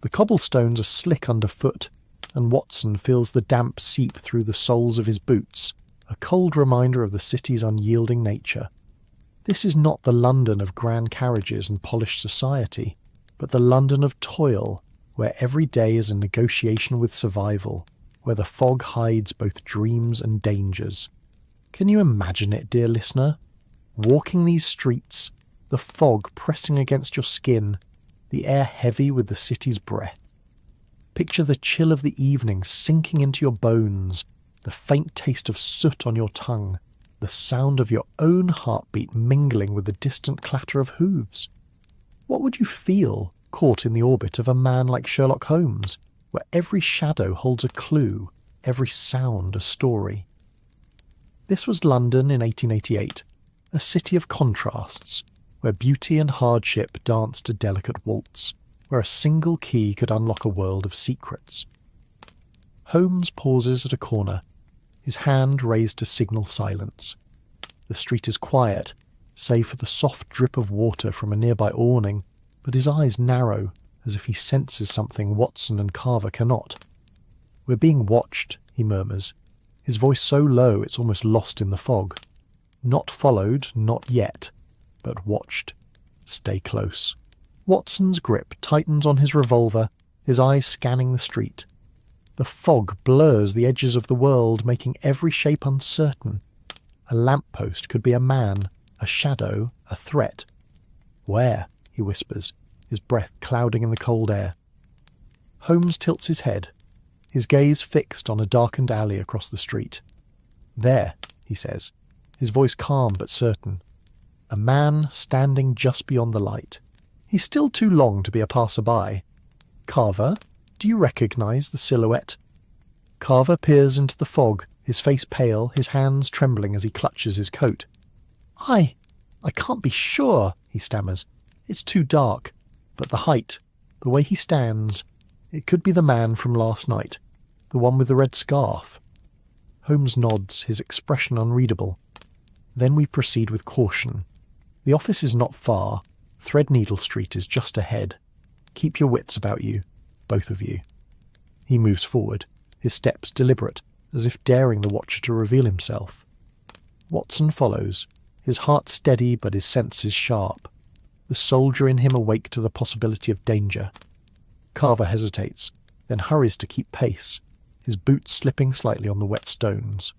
The cobblestones are slick underfoot, and Watson feels the damp seep through the soles of his boots, a cold reminder of the city's unyielding nature. This is not the London of grand carriages and polished society, but the London of toil, where every day is a negotiation with survival, where the fog hides both dreams and dangers. Can you imagine it, dear listener? Walking these streets, the fog pressing against your skin, the air heavy with the city's breath. Picture the chill of the evening sinking into your bones, the faint taste of soot on your tongue, the sound of your own heartbeat mingling with the distant clatter of hooves. What would you feel caught in the orbit of a man like Sherlock Holmes, where every shadow holds a clue, every sound a story? This was London in 1888, a city of contrasts, where beauty and hardship danced a delicate waltz, where a single key could unlock a world of secrets. Holmes pauses at a corner, his hand raised to signal silence. The street is quiet, save for the soft drip of water from a nearby awning, but his eyes narrow, as if he senses something Watson and Carver cannot. "We're being watched," he murmurs, his voice so low it's almost lost in the fog. "Not followed, not yet, but watched. Stay close." Watson's grip tightens on his revolver, his eyes scanning the street. The fog blurs the edges of the world, making every shape uncertain. A lamppost could be a man, a shadow, a threat. "Where?" he whispers, his breath clouding in the cold air. Holmes tilts his head, his gaze fixed on a darkened alley across the street. "There," he says, his voice calm but certain. A man standing just beyond the light. He's still too long to be a passer-by. "Carver, do you recognize the silhouette?" Carver peers into the fog, his face pale, his hands trembling as he clutches his coat. I can't be sure," he stammers. "It's too dark. But the height, the way he stands, it could be the man from last night, the one with the red scarf." Holmes nods, his expression unreadable. Then we proceed with caution. The office is not far. Threadneedle Street is just ahead. Keep your wits about you, both of you. He moves forward, his steps deliberate, as if daring the watcher to reveal himself. Watson follows, his heart steady but his senses sharp, the soldier in him awake to the possibility of danger. Carver hesitates, then hurries to keep pace, his boots slipping slightly on the wet stones.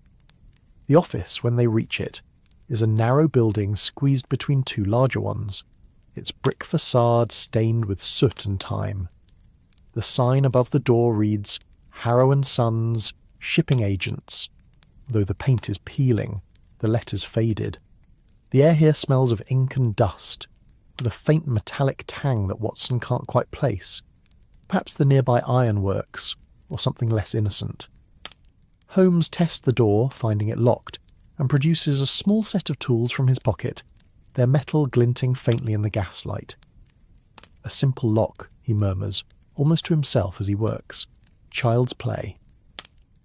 The office, when they reach it, is a narrow building squeezed between two larger ones, its brick facade stained with soot and time. The sign above the door reads, "Harrow and Sons, Shipping Agents," though the paint is peeling, the letters faded. The air here smells of ink and dust, with a faint metallic tang that Watson can't quite place. Perhaps the nearby ironworks, or something less innocent. Holmes tests the door, finding it locked, and produces a small set of tools from his pocket, their metal glinting faintly in the gaslight. "A simple lock," he murmurs, almost to himself as he works. "Child's play."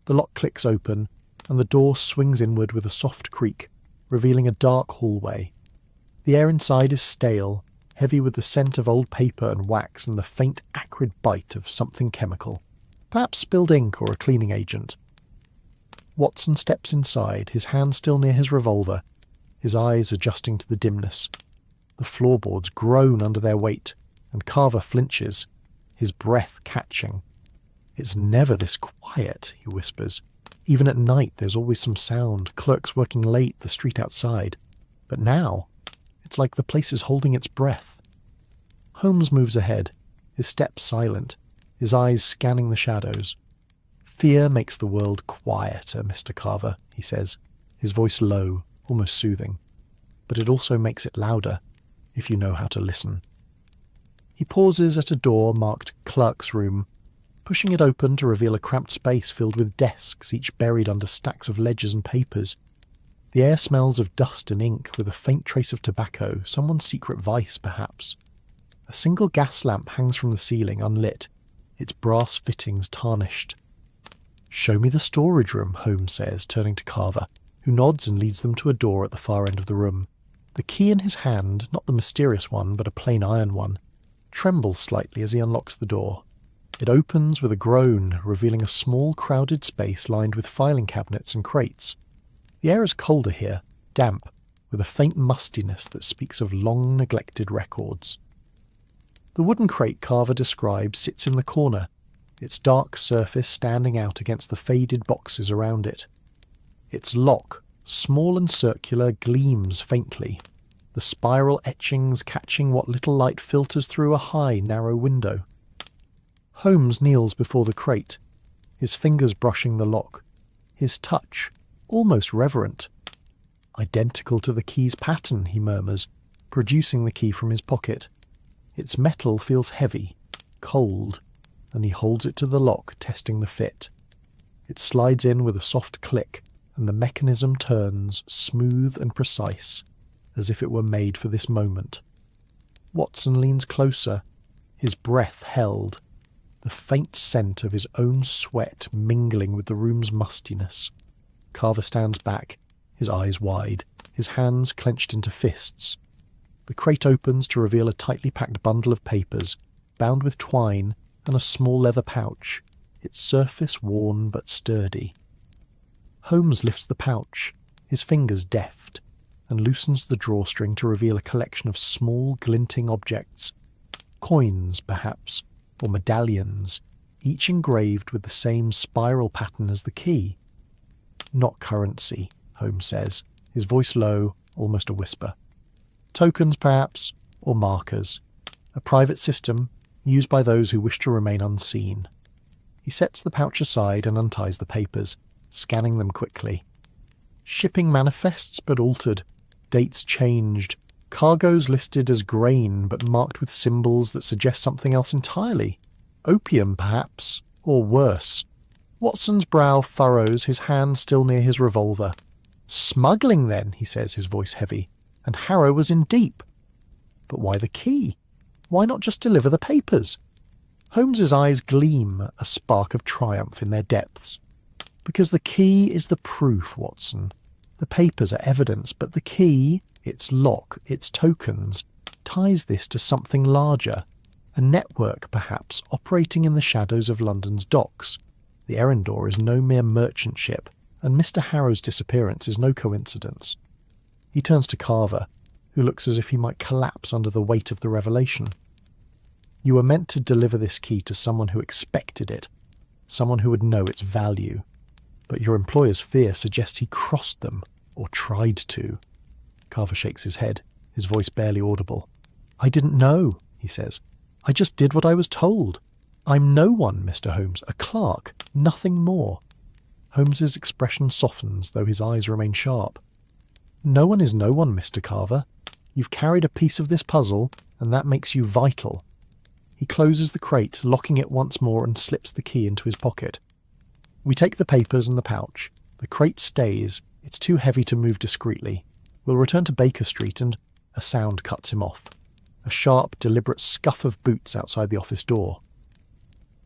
The lock clicks open, and the door swings inward with a soft creak, revealing a dark hallway. The air inside is stale, heavy with the scent of old paper and wax and the faint acrid bite of something chemical. Perhaps spilled ink or a cleaning agent. Watson steps inside, his hand still near his revolver, his eyes adjusting to the dimness. The floorboards groan under their weight, and Carver flinches, his breath catching. "It's never this quiet," he whispers. "Even at night there's always some sound, clerks working late, the street outside. But now, it's like the place is holding its breath." Holmes moves ahead, his steps silent, his eyes scanning the shadows. "Fear makes the world quieter, Mr. Carver," he says, his voice low, almost soothing. "But it also makes it louder, if you know how to listen." He pauses at a door marked "Clerk's Room," pushing it open to reveal a cramped space filled with desks, each buried under stacks of ledgers and papers. The air smells of dust and ink, with a faint trace of tobacco, someone's secret vice, perhaps. A single gas lamp hangs from the ceiling, unlit, its brass fittings tarnished. "Show me the storage room," Holmes says, turning to Carver, who nods and leads them to a door at the far end of the room. The key in his hand, not the mysterious one, but a plain iron one, trembles slightly as he unlocks the door. It opens with a groan, revealing a small, crowded space lined with filing cabinets and crates. The air is colder here, damp, with a faint mustiness that speaks of long-neglected records. The wooden crate Carver describes sits in the corner, its dark surface standing out against the faded boxes around it. Its lock, small and circular, gleams faintly, the spiral etchings catching what little light filters through a high, narrow window. Holmes kneels before the crate, his fingers brushing the lock, his touch almost reverent. "Identical to the key's pattern," he murmurs, producing the key from his pocket. Its metal feels heavy, cold, and he holds it to the lock, testing the fit. It slides in with a soft click, and the mechanism turns, smooth and precise, as if it were made for this moment. Watson leans closer, his breath held, the faint scent of his own sweat mingling with the room's mustiness. Carver stands back, his eyes wide, his hands clenched into fists. The crate opens to reveal a tightly packed bundle of papers, bound with twine, and a small leather pouch, its surface worn but sturdy. Holmes lifts the pouch, his fingers deft, and loosens the drawstring to reveal a collection of small, glinting objects. Coins, perhaps, or medallions, each engraved with the same spiral pattern as the key. Not currency, Holmes says, his voice low, almost a whisper. Tokens, perhaps, or markers. A private system, used by those who wish to remain unseen. He sets the pouch aside and unties the papers, scanning them quickly. Shipping manifests, but altered. Dates changed. Cargoes listed as grain, but marked with symbols that suggest something else entirely. Opium, perhaps, or worse. Watson's brow furrows, his hand still near his revolver. Smuggling, then, he says, his voice heavy, and Harrow was in deep. But why the key? Why not just deliver the papers? Holmes's eyes gleam, a spark of triumph in their depths. Because the key is the proof, Watson. The papers are evidence, but the key, its lock, its tokens, ties this to something larger. A network, perhaps, operating in the shadows of London's docks. The Erindor is no mere merchant ship, and Mr. Harrow's disappearance is no coincidence. He turns to Carver, who looks as if he might collapse under the weight of the revelation. You were meant to deliver this key to someone who expected it, someone who would know its value. But your employer's fear suggests he crossed them, or tried to. Carver shakes his head, his voice barely audible. I didn't know, he says. I just did what I was told. I'm no one, Mr. Holmes, a clerk, nothing more. Holmes's expression softens, though his eyes remain sharp. No one is no one, Mr. Carver. You've carried a piece of this puzzle, and that makes you vital. He closes the crate, locking it once more, and slips the key into his pocket. We take the papers and the pouch. The crate stays. It's too heavy to move discreetly. We'll return to Baker Street, and a sound cuts him off. A sharp, deliberate scuff of boots outside the office door.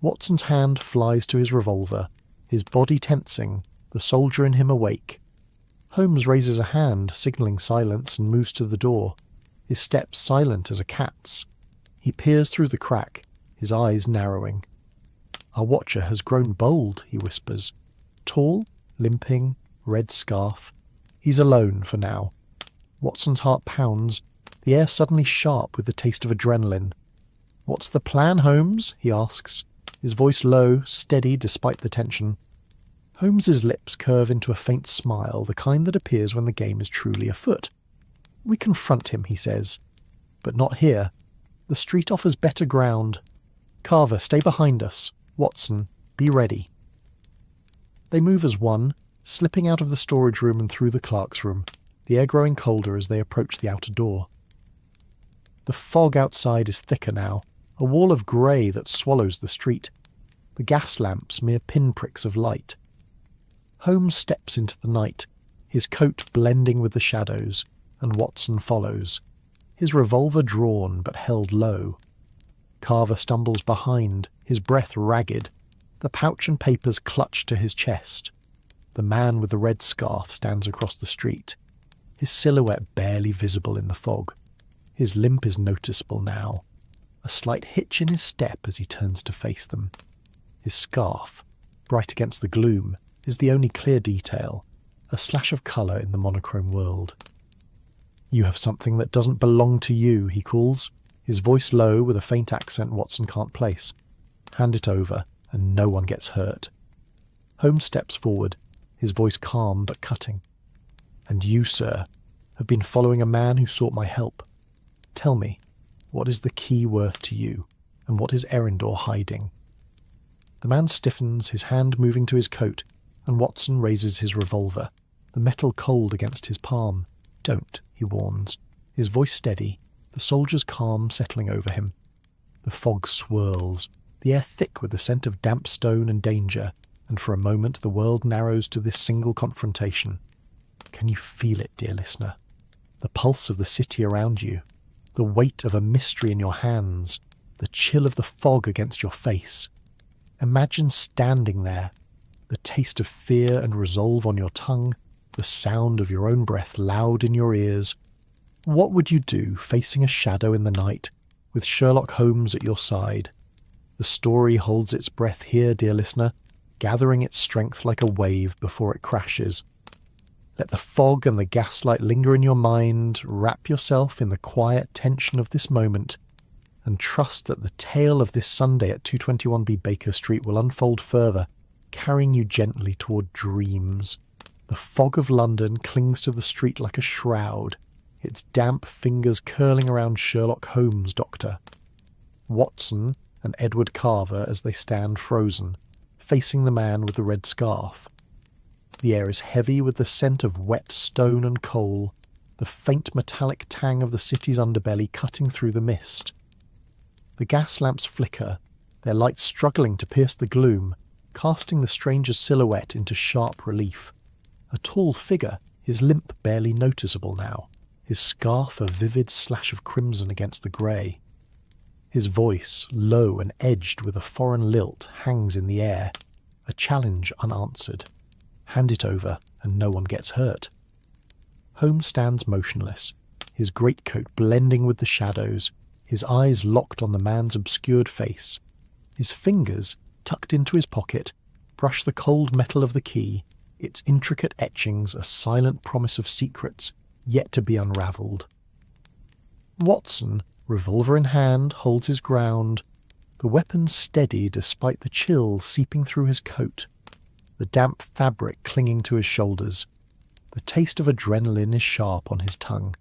Watson's hand flies to his revolver, his body tensing, the soldier in him awake. Holmes raises a hand, signalling silence, and moves to the door, his steps silent as a cat's. He peers through the crack, his eyes narrowing. Our watcher has grown bold, he whispers. Tall, limping, red scarf. He's alone for now. Watson's heart pounds, the air suddenly sharp with the taste of adrenaline. What's the plan, Holmes? He asks, his voice low, steady despite the tension. Holmes's lips curve into a faint smile, the kind that appears when the game is truly afoot. We confront him, he says. But not here. The street offers better ground. Carver, stay behind us. Watson, be ready. They move as one, slipping out of the storage room and through the clerk's room, the air growing colder as they approach the outer door. The fog outside is thicker now, a wall of grey that swallows the street. The gas lamps mere pinpricks of light. Holmes steps into the night, his coat blending with the shadows, and Watson follows, his revolver drawn but held low. Carver stumbles behind, his breath ragged, the pouch and papers clutched to his chest. The man with the red scarf stands across the street, his silhouette barely visible in the fog. His limp is noticeable now, a slight hitch in his step as he turns to face them. His scarf, bright against the gloom, is the only clear detail, a slash of colour in the monochrome world. You have something that doesn't belong to you, he calls, his voice low with a faint accent Watson can't place. Hand it over, and no one gets hurt. Holmes steps forward, his voice calm but cutting. And you, sir, have been following a man who sought my help. Tell me, what is the key worth to you, and what is Erindor hiding? The man stiffens, his hand moving to his coat, and Watson raises his revolver, the metal cold against his palm. Don't, he warns, his voice steady, the soldier's calm settling over him. The fog swirls, the air thick with the scent of damp stone and danger, and for a moment the world narrows to this single confrontation. Can you feel it, dear listener? The pulse of the city around you. the weight of a mystery in your hands, the chill of the fog against your face. Imagine standing there, the taste of fear and resolve on your tongue, the sound of your own breath loud in your ears. What would you do facing a shadow in the night, with Sherlock Holmes at your side? The story holds its breath here, dear listener, gathering its strength like a wave before it crashes. Let the fog and the gaslight linger in your mind, wrap yourself in the quiet tension of this moment, and trust that the tale of this Sunday at 221B Baker Street will unfold further, carrying you gently toward dreams. The fog of London clings to the street like a shroud, its damp fingers curling around Sherlock Holmes, Doctor. Watson and Edward Carver as they stand frozen, facing the man with the red scarf. The air is heavy with the scent of wet stone and coal, the faint metallic tang of the city's underbelly cutting through the mist. The gas lamps flicker, their light struggling to pierce the gloom, casting the stranger's silhouette into sharp relief. A tall figure, his limp barely noticeable now, his scarf a vivid slash of crimson against the grey. His voice, low and edged with a foreign lilt, hangs in the air, a challenge unanswered. Hand it over, and no one gets hurt. Holmes stands motionless, his greatcoat blending with the shadows, his eyes locked on the man's obscured face. His fingers, tucked into his pocket, brush the cold metal of the key, its intricate etchings a silent promise of secrets yet to be unravelled. Watson, revolver in hand, holds his ground, the weapon steady despite the chill seeping through his coat, the damp fabric clinging to his shoulders. The taste of adrenaline is sharp on his tongue,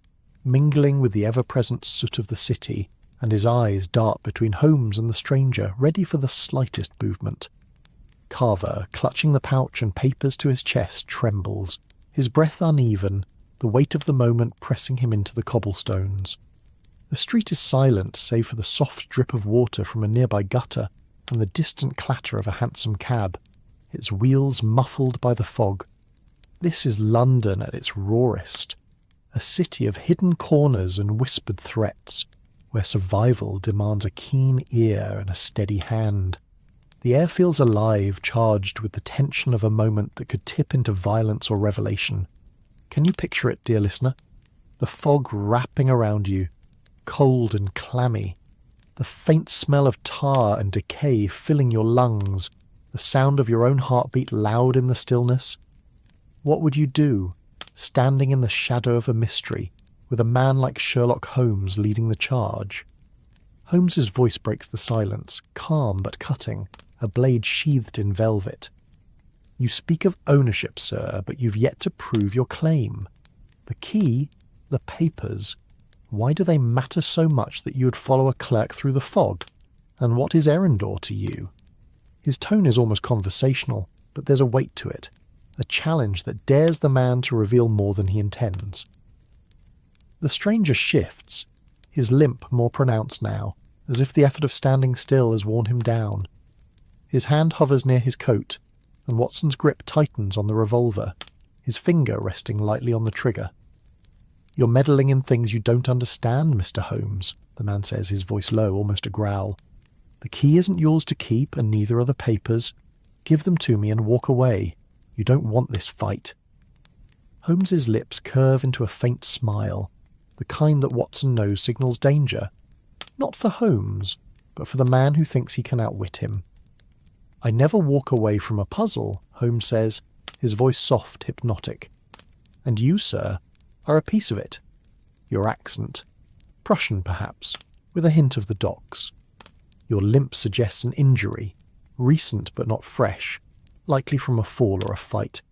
mingling with the ever-present soot of the city, and his eyes dart between Holmes and the stranger, ready for the slightest movement. Carver, clutching the pouch and papers to his chest, trembles, his breath uneven, the weight of the moment pressing him into the cobblestones. The street is silent save for the soft drip of water from a nearby gutter and the distant clatter of a hansom cab, its wheels muffled by the fog. This is London at its rawest, a city of hidden corners and whispered threats, where survival demands a keen ear and a steady hand. The air feels alive, charged with the tension of a moment that could tip into violence or revelation. Can you picture it, dear listener? The fog wrapping around you, cold and clammy, the faint smell of tar and decay filling your lungs, the sound of your own heartbeat loud in the stillness. What would you do, standing in the shadow of a mystery, with a man like Sherlock Holmes leading the charge? Holmes's voice breaks the silence, calm but cutting, a blade sheathed in velvet. You speak of ownership, sir, but you've yet to prove your claim. The key, the papers, why do they matter so much that you would follow a clerk through the fog? And what is Errandor to you? His tone is almost conversational, but there's a weight to it, a challenge that dares the man to reveal more than he intends. The stranger shifts, his limp more pronounced now, as if the effort of standing still has worn him down. His hand hovers near his coat, and Watson's grip tightens on the revolver, his finger resting lightly on the trigger. "You're meddling in things you don't understand, Mr. Holmes," the man says, his voice low, almost a growl. "The key isn't yours to keep, and neither are the papers. Give them to me and walk away. You don't want this fight." Holmes's lips curve into a faint smile, the kind that Watson knows signals danger. Not for Holmes, but for the man who thinks he can outwit him. "I never walk away from a puzzle," Holmes says, his voice soft, hypnotic. "And you, sir, are a piece of it. Your accent, Prussian perhaps, with a hint of the docks. Your limp suggests an injury, recent but not fresh, likely from a fall or a fight.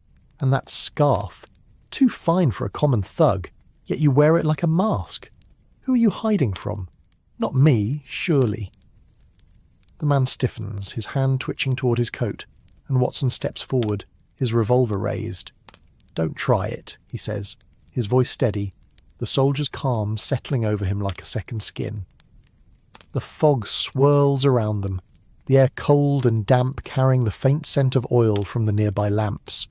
And that scarf, too fine for a common thug, yet you wear it like a mask. Who are you hiding from? Not me, surely." The man stiffens, his hand twitching toward his coat, and Watson steps forward, his revolver raised. "Don't try it," he says, his voice steady, the soldier's calm settling over him like a second skin. The fog swirls around them, the air cold and damp carrying the faint scent of oil from the nearby lamps.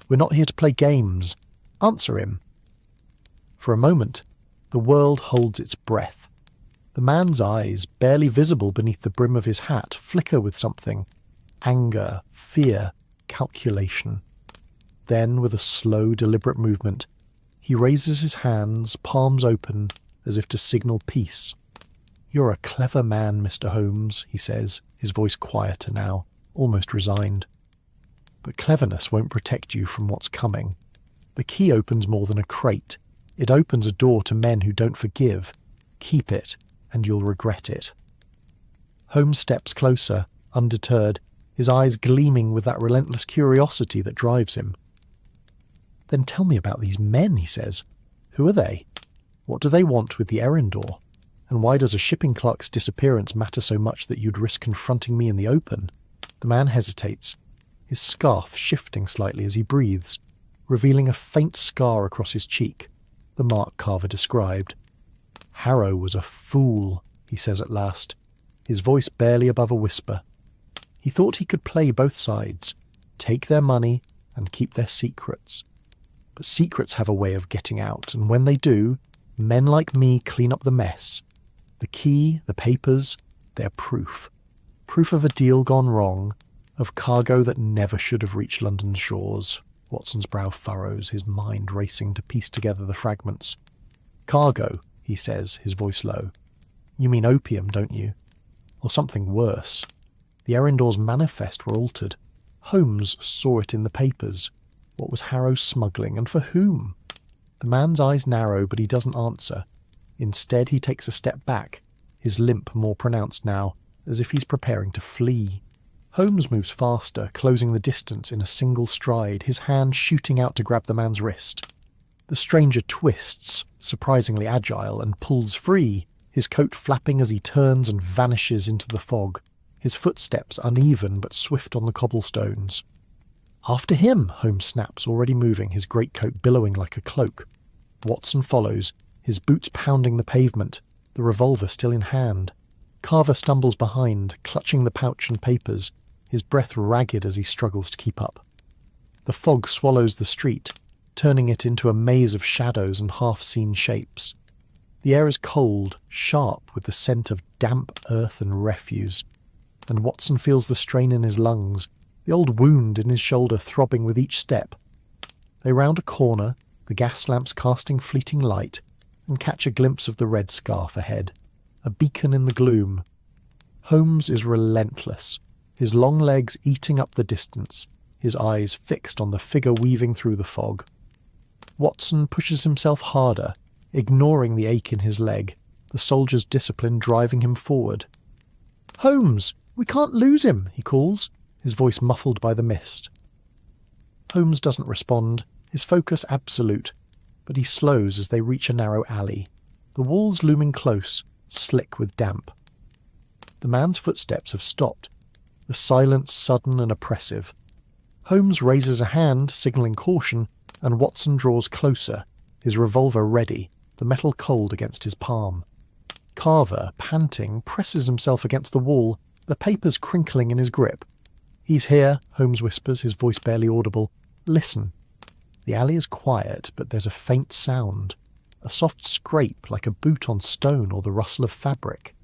"We're not here to play games. Answer him." For a moment, The world holds its breath. The man's eyes, barely visible beneath the brim of his hat, flicker with something. Anger, fear, calculation. Then, with a slow, deliberate movement, he raises his hands, palms open, as if to signal peace. "You're a clever man, Mr. Holmes," he says, his voice quieter now, almost resigned. "But cleverness won't protect you from what's coming. The key opens more than a crate. It opens a door to men who don't forgive. Keep it, and you'll regret it." Holmes steps closer, undeterred, his eyes gleaming with that relentless curiosity that drives him. "Then tell me about these men," he says. "Who are they? What do they want with the Erindor? And why does a shipping clerk's disappearance matter so much that you'd risk confronting me in the open?" The man hesitates, his scarf shifting slightly as he breathes, revealing a faint scar across his cheek, the mark Carver described. "Harrow was a fool," he says at last, his voice barely above a whisper. He thought he could play both sides, take their money and keep their secrets. But secrets have a way of getting out, and when they do, men like me clean up the mess. The key, the papers, they're proof. Proof of a deal gone wrong, of cargo that never should have reached London's shores. Watson's brow furrows, his mind racing to piece together the fragments. "Cargo," he says, his voice low. "You mean opium, don't you? Or something worse. The Erindor's manifest were altered. Holmes saw it in the papers. What was Harrow smuggling, and for whom?" The man's eyes narrow, but he doesn't answer. Instead, he takes a step back, his limp more pronounced now, as if he's preparing to flee. Holmes moves faster, closing the distance in a single stride, his hand shooting out to grab the man's wrist. The stranger twists, surprisingly agile, and pulls free, his coat flapping as he turns and vanishes into the fog, his footsteps uneven but swift on the cobblestones. "After him!" Holmes snaps, already moving, his greatcoat billowing like a cloak. Watson follows, his boots pounding the pavement, the revolver still in hand. Carver stumbles behind, clutching the pouch and papers, his breath ragged as he struggles to keep up. The fog swallows the street, turning it into a maze of shadows and half-seen shapes. The air is cold, sharp, with the scent of damp earth and refuse, and Watson feels the strain in his lungs, the old wound in his shoulder throbbing with each step. They round a corner, the gas lamps casting fleeting light, and catch a glimpse of the red scarf ahead, a beacon in the gloom. Holmes is relentless, his long legs eating up the distance, his eyes fixed on the figure weaving through the fog. Watson pushes himself harder, ignoring the ache in his leg, the soldier's discipline driving him forward. "Holmes, we can't lose him," he calls, his voice muffled by the mist. Holmes doesn't respond, his focus absolute, but he slows as they reach a narrow alley, the walls looming close, slick with damp. The man's footsteps have stopped, the silence sudden and oppressive. Holmes raises a hand, signalling caution, and Watson draws closer, his revolver ready, the metal cold against his palm. Carver, panting, presses himself against the wall, the papers crinkling in his grip. "He's here," Holmes whispers, his voice barely audible. "Listen." The alley is quiet, but there's a faint sound, a soft scrape like a boot on stone or the rustle of fabric.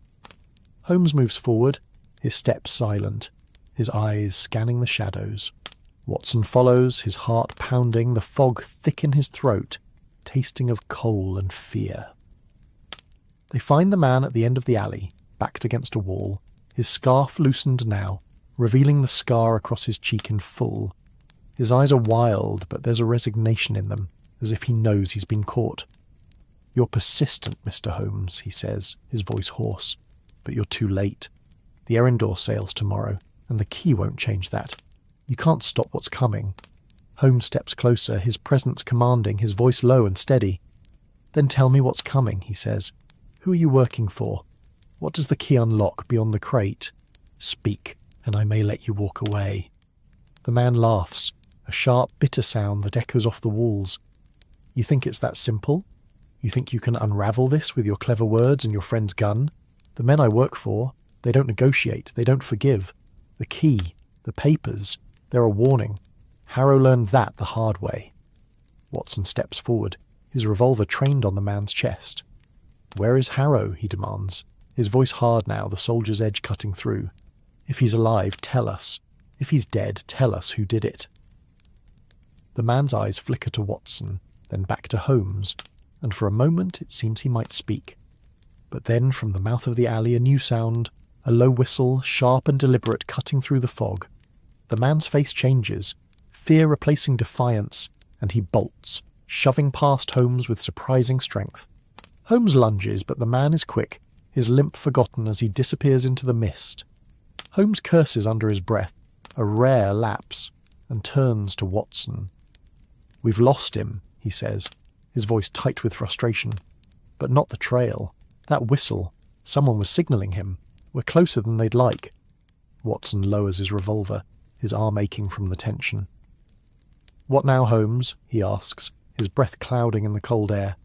Holmes moves forward, his steps silent, his eyes scanning the shadows. Watson follows, his heart pounding, the fog thick in his throat, tasting of coal and fear. They find the man at the end of the alley, backed against a wall, his scarf loosened now, revealing the scar across his cheek in full. His eyes are wild, but there's a resignation in them, as if he knows he's been caught. "You're persistent, Mr. Holmes," he says, his voice hoarse. "But you're too late. The Erindor sails tomorrow, and the key won't change that. You can't stop what's coming." Holmes steps closer, his presence commanding, his voice low and steady. "Then tell me what's coming," he says. "Who are you working for? What does the key unlock beyond the crate? Speak, and I may let you walk away." The man laughs, a sharp, bitter sound that echoes off the walls. "You think it's that simple? You think you can unravel this with your clever words and your friend's gun? The men I work for, they don't negotiate, they don't forgive. The key, the papers, they're a warning. Harrow learned that the hard way." Watson steps forward, his revolver trained on the man's chest. "Where is Harrow?" he demands, his voice hard now, the soldier's edge cutting through. "If he's alive, tell us. If he's dead, tell us who did it." The man's eyes flicker to Watson, then back to Holmes, and for a moment it seems he might speak. But then from the mouth of the alley a new sound, a low whistle, sharp and deliberate, cutting through the fog. The man's face changes, fear replacing defiance, and he bolts, shoving past Holmes with surprising strength. Holmes lunges, but the man is quick, his limp forgotten as he disappears into the mist. Holmes curses under his breath, a rare lapse, and turns to Watson. "We've lost him," he says, his voice tight with frustration. "But not the trail. That whistle. Someone was signalling him. We're closer than they'd like." Watson lowers his revolver, his arm aching from the tension. "What now, Holmes?" he asks, his breath clouding in the cold air.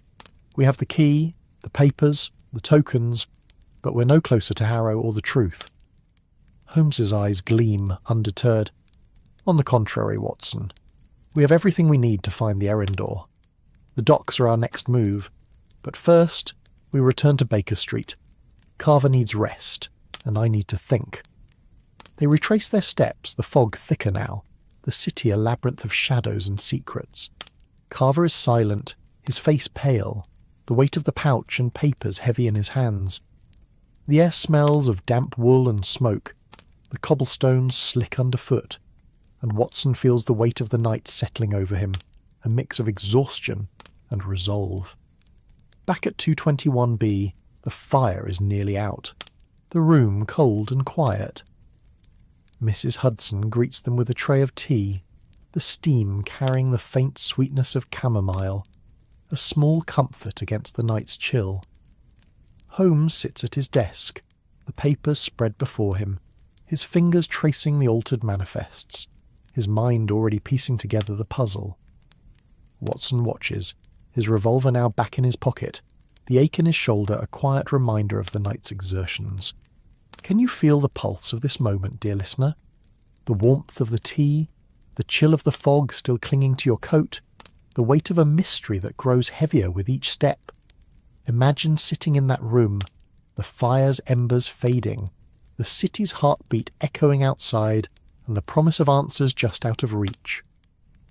"We have the key, the papers, the tokens, but we're no closer to Harrow or the truth." Holmes's eyes gleam, undeterred. "On the contrary, Watson. We have everything we need to find the errand door. The docks are our next move, but first we return to Baker Street. Carver needs rest, and I need to think." They retrace their steps, the fog thicker now, the city a labyrinth of shadows and secrets. Carver is silent, his face pale, the weight of the pouch and papers heavy in his hands. The air smells of damp wool and smoke, the cobblestones slick underfoot, and Watson feels the weight of the night settling over him, a mix of exhaustion and resolve. Back at 221B, the fire is nearly out, the room cold and quiet. Mrs. Hudson greets them with a tray of tea, the steam carrying the faint sweetness of chamomile, a small comfort against the night's chill. Holmes sits at his desk, the papers spread before him, his fingers tracing the altered manifests, his mind already piecing together the puzzle. Watson watches, his revolver now back in his pocket, the ache in his shoulder a quiet reminder of the night's exertions. Can you feel the pulse of this moment, dear listener? The warmth of the tea, the chill of the fog still clinging to your coat, the weight of a mystery that grows heavier with each step. Imagine sitting in that room, the fire's embers fading, the city's heartbeat echoing outside, and the promise of answers just out of reach.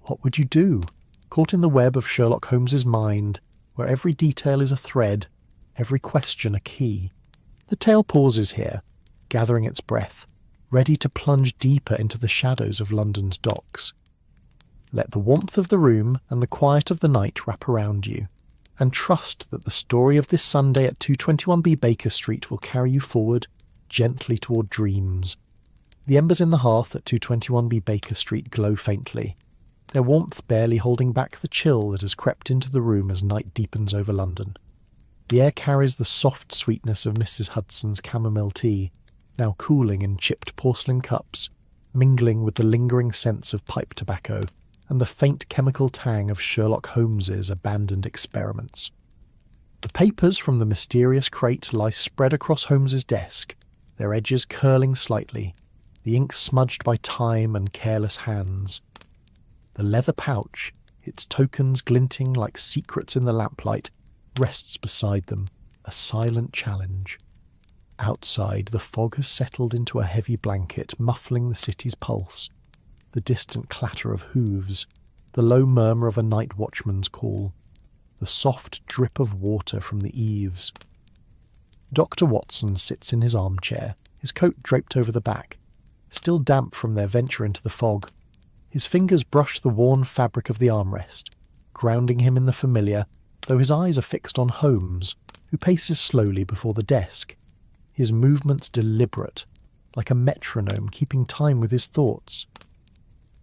What would you do, caught in the web of Sherlock Holmes's mind, where every detail is a thread, every question a key? The tale pauses here, gathering its breath, ready to plunge deeper into the shadows of London's docks. Let the warmth of the room and the quiet of the night wrap around you, and trust that the story of this Sunday at 221B Baker Street will carry you forward, gently toward dreams. The embers in the hearth at 221B Baker Street glow faintly, their warmth barely holding back the chill that has crept into the room as night deepens over London. The air carries the soft sweetness of Mrs. Hudson's chamomile tea, now cooling in chipped porcelain cups, mingling with the lingering scents of pipe tobacco and the faint chemical tang of Sherlock Holmes's abandoned experiments. The papers from the mysterious crate lie spread across Holmes's desk, their edges curling slightly, the ink smudged by time and careless hands. The leather pouch, its tokens glinting like secrets in the lamplight, rests beside them, a silent challenge. Outside, the fog has settled into a heavy blanket, muffling the city's pulse. The distant clatter of hooves, the low murmur of a night watchman's call, the soft drip of water from the eaves. Dr. Watson sits in his armchair, his coat draped over the back, still damp from their venture into the fog. His fingers brush the worn fabric of the armrest, grounding him in the familiar, though his eyes are fixed on Holmes, who paces slowly before the desk, his movements deliberate, like a metronome keeping time with his thoughts.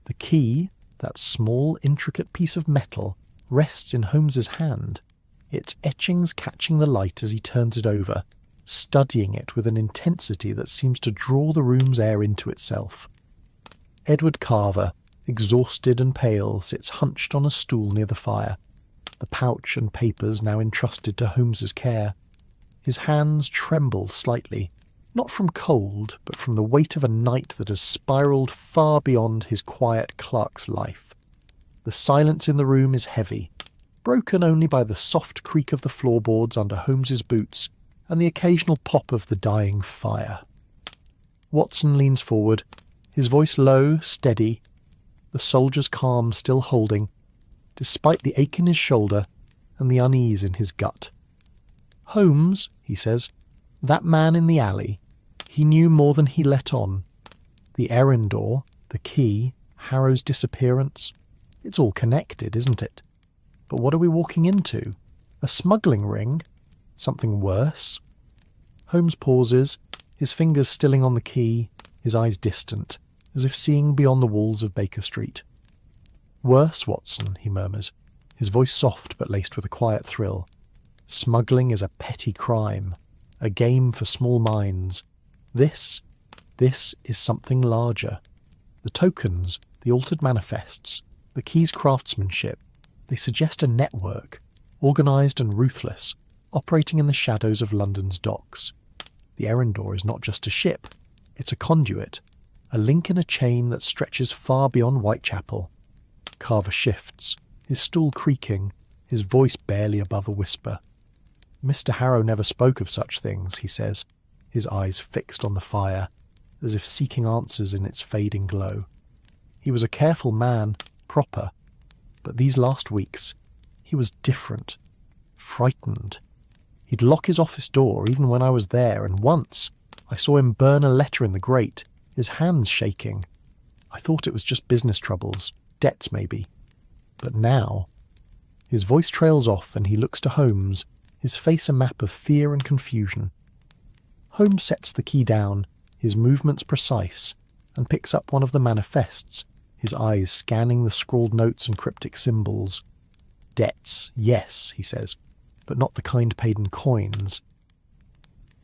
The key, that small, intricate piece of metal, rests in Holmes's hand, its etchings catching the light as he turns it over, studying it with an intensity that seems to draw the room's air into itself. Edward Carver, exhausted and pale, sits hunched on a stool near the fire, the pouch and papers now entrusted to Holmes's care. His hands tremble slightly, not from cold, but from the weight of a night that has spiralled far beyond his quiet clerk's life. The silence in the room is heavy, broken only by the soft creak of the floorboards under Holmes's boots and the occasional pop of the dying fire. Watson leans forward, his voice low, steady, the soldier's calm still holding, despite the ache in his shoulder and the unease in his gut. "Holmes," he says, "that man in the alley, he knew more than he let on. The Erindor, the key, Harrow's disappearance, it's all connected, isn't it? But what are we walking into? A smuggling ring? Something worse?" Holmes pauses, his fingers stilling on the key, his eyes distant, as if seeing beyond the walls of Baker Street. "Worse, Watson," he murmurs, his voice soft but laced with a quiet thrill. "Smuggling is a petty crime, a game for small minds. This is something larger. The tokens, the altered manifests, the key's craftsmanship, they suggest a network, organised and ruthless, operating in the shadows of London's docks. The Erindor is not just a ship, it's a conduit, a link in a chain that stretches far beyond Whitechapel." Carver shifts, his stool creaking, his voice barely above a whisper. "Mr. Harrow never spoke of such things," he says, his eyes fixed on the fire, as if seeking answers in its fading glow. "He was a careful man, proper, but these last weeks, he was different, frightened. He'd lock his office door even when I was there, and once I saw him burn a letter in the grate, his hands shaking. I thought it was just business troubles, debts maybe. But now..." His voice trails off and he looks to Holmes, his face a map of fear and confusion. Holmes sets the key down, his movements precise, and picks up one of the manifests, his eyes scanning the scrawled notes and cryptic symbols. "Debts, yes," he says, "but not the kind paid in coins.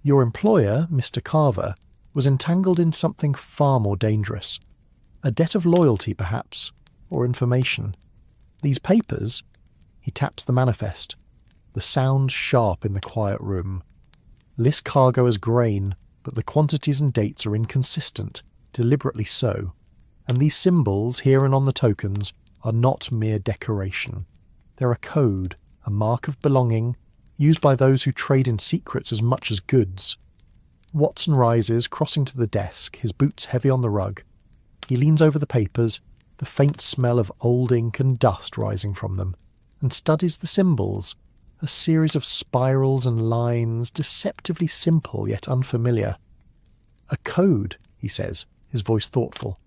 Your employer, Mr. Carver, was entangled in something far more dangerous. A debt of loyalty, perhaps, or information. These papers..." He taps the manifest, the sound sharp in the quiet room. "List cargo as grain, but the quantities and dates are inconsistent, deliberately so. And these symbols, here and on the tokens, are not mere decoration. They're a code, a mark of belonging, used by those who trade in secrets as much as goods." Watson rises, crossing to the desk, his boots heavy on the rug. He leans over the papers, the faint smell of old ink and dust rising from them, and studies the symbols, a series of spirals and lines, deceptively simple yet unfamiliar. "A code," he says, his voice thoughtful.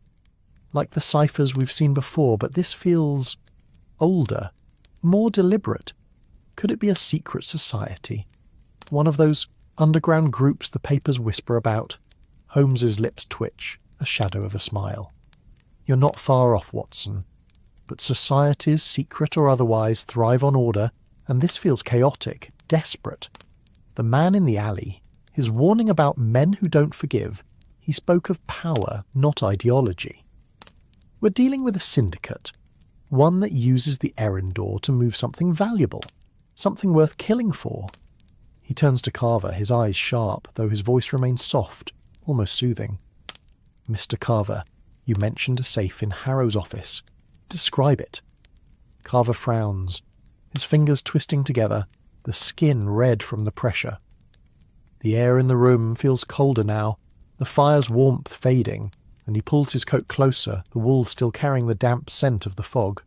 "Like the ciphers we've seen before, but this feels older, more deliberate. Could it be a secret society? One of those underground groups the papers whisper about?" Holmes's lips twitch, a shadow of a smile. "You're not far off, Watson. But societies, secret or otherwise, thrive on order, and this feels chaotic, desperate. The man in the alley, his warning about men who don't forgive, he spoke of power, not ideology. We're dealing with a syndicate, one that uses the Erindor to move something valuable, something worth killing for." He turns to Carver, his eyes sharp, though his voice remains soft, almost soothing. "Mr. Carver, you mentioned a safe in Harrow's office. Describe it." Carver frowns, his fingers twisting together, the skin red from the pressure. The air in the room feels colder now, the fire's warmth fading, and he pulls his coat closer, the wool still carrying the damp scent of the fog.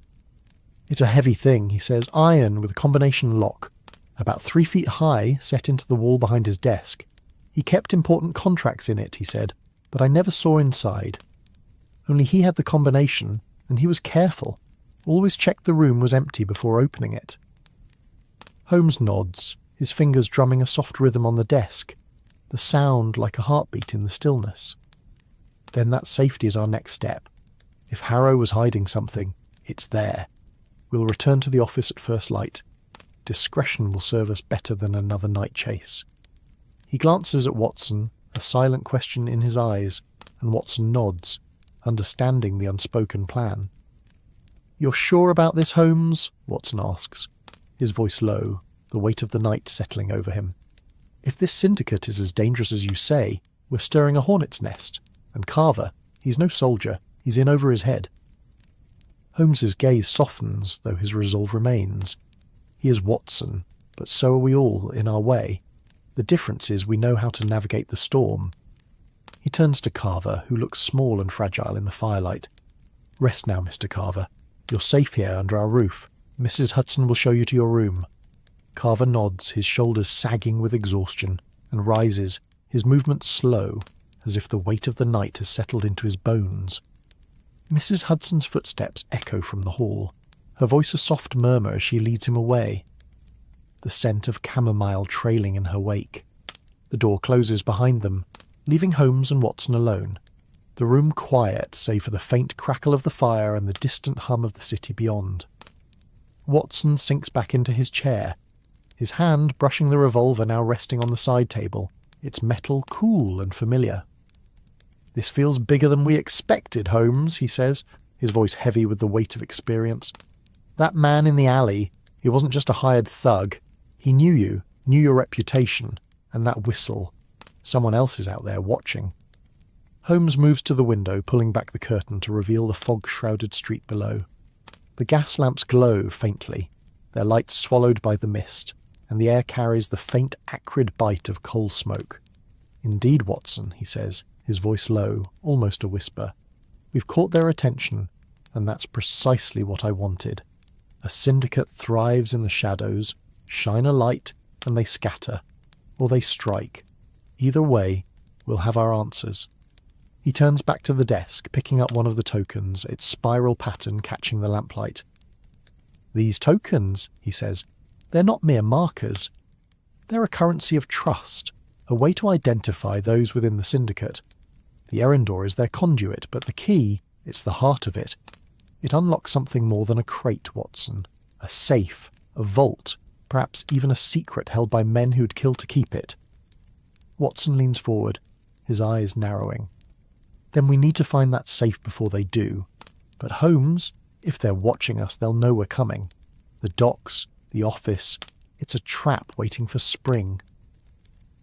"It's a heavy thing," he says, "iron with a combination lock, about 3 feet high, set into the wall behind his desk. He kept important contracts in it," he said, "but I never saw inside. Only he had the combination, and he was careful, always checked the room was empty before opening it." Holmes nods, his fingers drumming a soft rhythm on the desk, the sound like a heartbeat in the stillness. "Then that safety is our next step. If Harrow was hiding something, it's there. We'll return to the office at first light. Discretion will serve us better than another night chase." He glances at Watson, a silent question in his eyes, and Watson nods, understanding the unspoken plan. "You're sure about this, Holmes?" Watson asks, his voice low, the weight of the night settling over him. "If this syndicate is as dangerous as you say, we're stirring a hornet's nest, and Carver, he's no soldier, he's in over his head." Holmes's gaze softens, though his resolve remains. He is Watson, but so are we all in our way. The difference is we know how to navigate the storm. He turns to Carver, who looks small and fragile in the firelight. Rest now, Mr. Carver. You're safe here under our roof. Mrs. Hudson will show you to your room. Carver nods, his shoulders sagging with exhaustion, and rises, his movements slow, as if the weight of the night has settled into his bones. Mrs. Hudson's footsteps echo from the hall, her voice a soft murmur as she leads him away, the scent of chamomile trailing in her wake. The door closes behind them, leaving Holmes and Watson alone, the room quiet save for the faint crackle of the fire and the distant hum of the city beyond. Watson sinks back into his chair, his hand brushing the revolver now resting on the side table, its metal cool and familiar. "This feels bigger than we expected, Holmes," he says, his voice heavy with the weight of experience. "That man in the alley, he wasn't just a hired thug. He knew you, knew your reputation, and that whistle. Someone else is out there watching." Holmes moves to the window, pulling back the curtain to reveal the fog-shrouded street below. The gas lamps glow faintly, their lights swallowed by the mist, and the air carries the faint acrid bite of coal smoke. "Indeed, Watson," he says, his voice low, almost a whisper. "We've caught their attention, and that's precisely what I wanted. A syndicate thrives in the shadows, shine a light, and they scatter, or they strike. Either way, we'll have our answers." He turns back to the desk, picking up one of the tokens, its spiral pattern catching the lamplight. "These tokens," he says, "they're not mere markers. They're a currency of trust, a way to identify those within the syndicate. The errand door is their conduit, but the key, it's the heart of it. It unlocks something more than a crate, Watson. A safe, a vault, perhaps even a secret held by men who'd kill to keep it." Watson leans forward, his eyes narrowing. "Then we need to find that safe before they do. But Holmes, if they're watching us, they'll know we're coming. The docks, the office, it's a trap waiting for spring."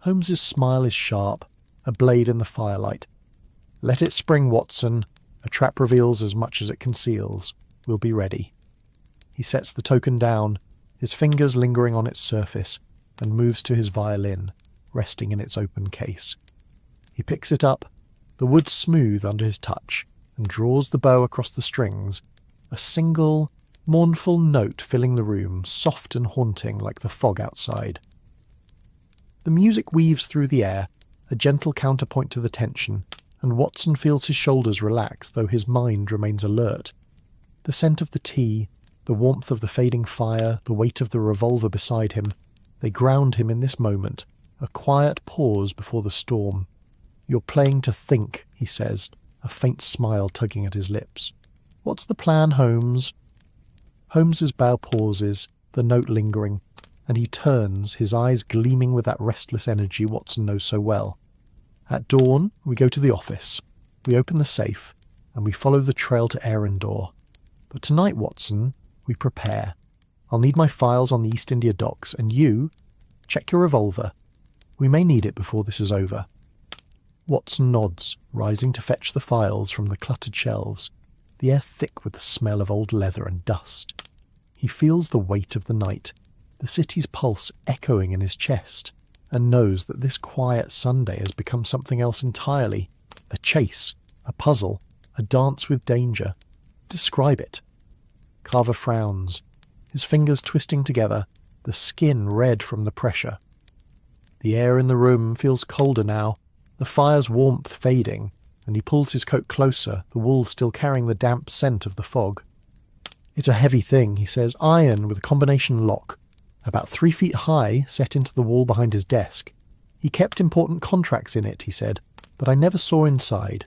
Holmes's smile is sharp, a blade in the firelight. "Let it spring, Watson. A trap reveals as much as it conceals. We'll be ready." He sets the token down, his fingers lingering on its surface, and moves to his violin, resting in its open case. He picks it up, the wood smooth under his touch, and draws the bow across the strings, a single, mournful note filling the room, soft and haunting like the fog outside. The music weaves through the air, a gentle counterpoint to the tension, and Watson feels his shoulders relax, though his mind remains alert. The scent of the tea, the warmth of the fading fire, the weight of the revolver beside him, they ground him in this moment, a quiet pause before the storm. "You're playing to think," he says, a faint smile tugging at his lips. "What's the plan, Holmes?" Holmes's bow pauses, the note lingering, and he turns, his eyes gleaming with that restless energy Watson knows so well. "At dawn, we go to the office. We open the safe, and we follow the trail to Arendor. But tonight, Watson, we prepare. I'll need my files on the East India docks, and you, check your revolver. We may need it before this is over." Watson nods, rising to fetch the files from the cluttered shelves, the air thick with the smell of old leather and dust. He feels the weight of the night, the city's pulse echoing in his chest, and knows that this quiet Sunday has become something else entirely, a chase, a puzzle, a dance with danger. Describe it. Carver frowns, his fingers twisting together, the skin red from the pressure. The air in the room feels colder now, the fire's warmth fading, and he pulls his coat closer, the wool still carrying the damp scent of the fog. "It's a heavy thing," he says, "iron with a combination lock, about 3 feet high, set into the wall behind his desk. He kept important contracts in it," he said, "but I never saw inside.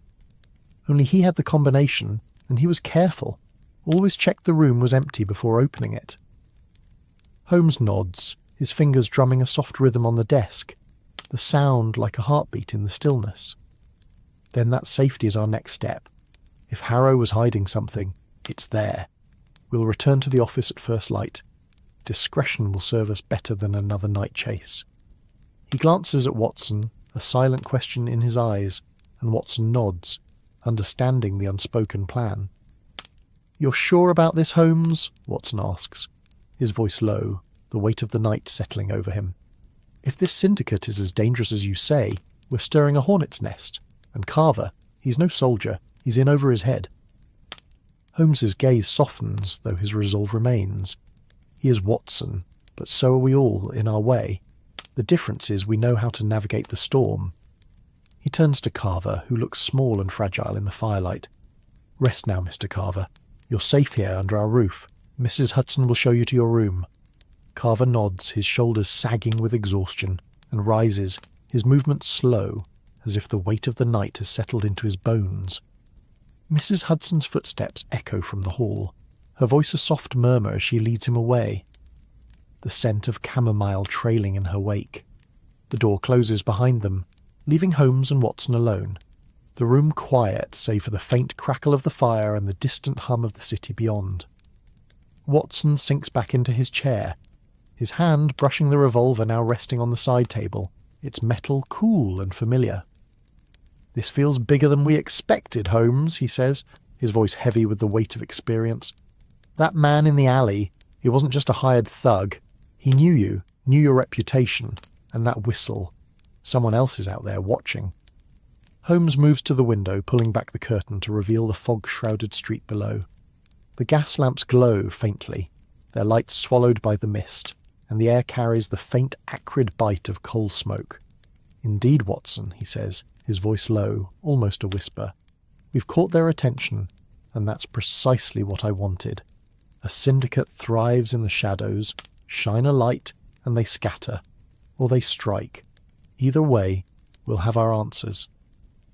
Only he had the combination, and he was careful, always checked the room was empty before opening it." Holmes nods, his fingers drumming a soft rhythm on the desk, the sound like a heartbeat in the stillness. "Then that safety is our next step. If Harrow was hiding something, it's there. We'll return to the office at first light. Discretion will serve us better than another night chase." He glances at Watson, a silent question in his eyes, and Watson nods, understanding the unspoken plan. "You're sure about this, Holmes?" Watson asks, his voice low, the weight of the night settling over him. If this syndicate is as dangerous as you say, we're stirring a hornet's nest. And Carver, he's no soldier, he's in over his head. Holmes's gaze softens, though his resolve remains. He is Watson, but so are we all in our way. The difference is we know how to navigate the storm. He turns to Carver, who looks small and fragile in the firelight. Rest now, Mr. Carver. You're safe here under our roof. Mrs. Hudson will show you to your room. Carver nods, his shoulders sagging with exhaustion, and rises, his movements slow, as if the weight of the night has settled into his bones. Mrs. Hudson's footsteps echo from the hall, her voice a soft murmur as she leads him away, the scent of chamomile trailing in her wake. The door closes behind them, leaving Holmes and Watson alone, the room quiet save for the faint crackle of the fire and the distant hum of the city beyond. Watson sinks back into his chair, his hand brushing the revolver now resting on the side table, its metal cool and familiar. "This feels bigger than we expected, Holmes," he says, his voice heavy with the weight of experience. "That man in the alley, he wasn't just a hired thug. He knew you, knew your reputation, and that whistle. Someone else is out there watching." Holmes moves to the window, pulling back the curtain to reveal the fog-shrouded street below. The gas lamps glow faintly, their light swallowed by the mist, and the air carries the faint acrid bite of coal smoke. "Indeed, Watson," he says, his voice low, almost a whisper. "We've caught their attention, and that's precisely what I wanted. A syndicate thrives in the shadows, shine a light, and they scatter, or they strike. Either way, we'll have our answers."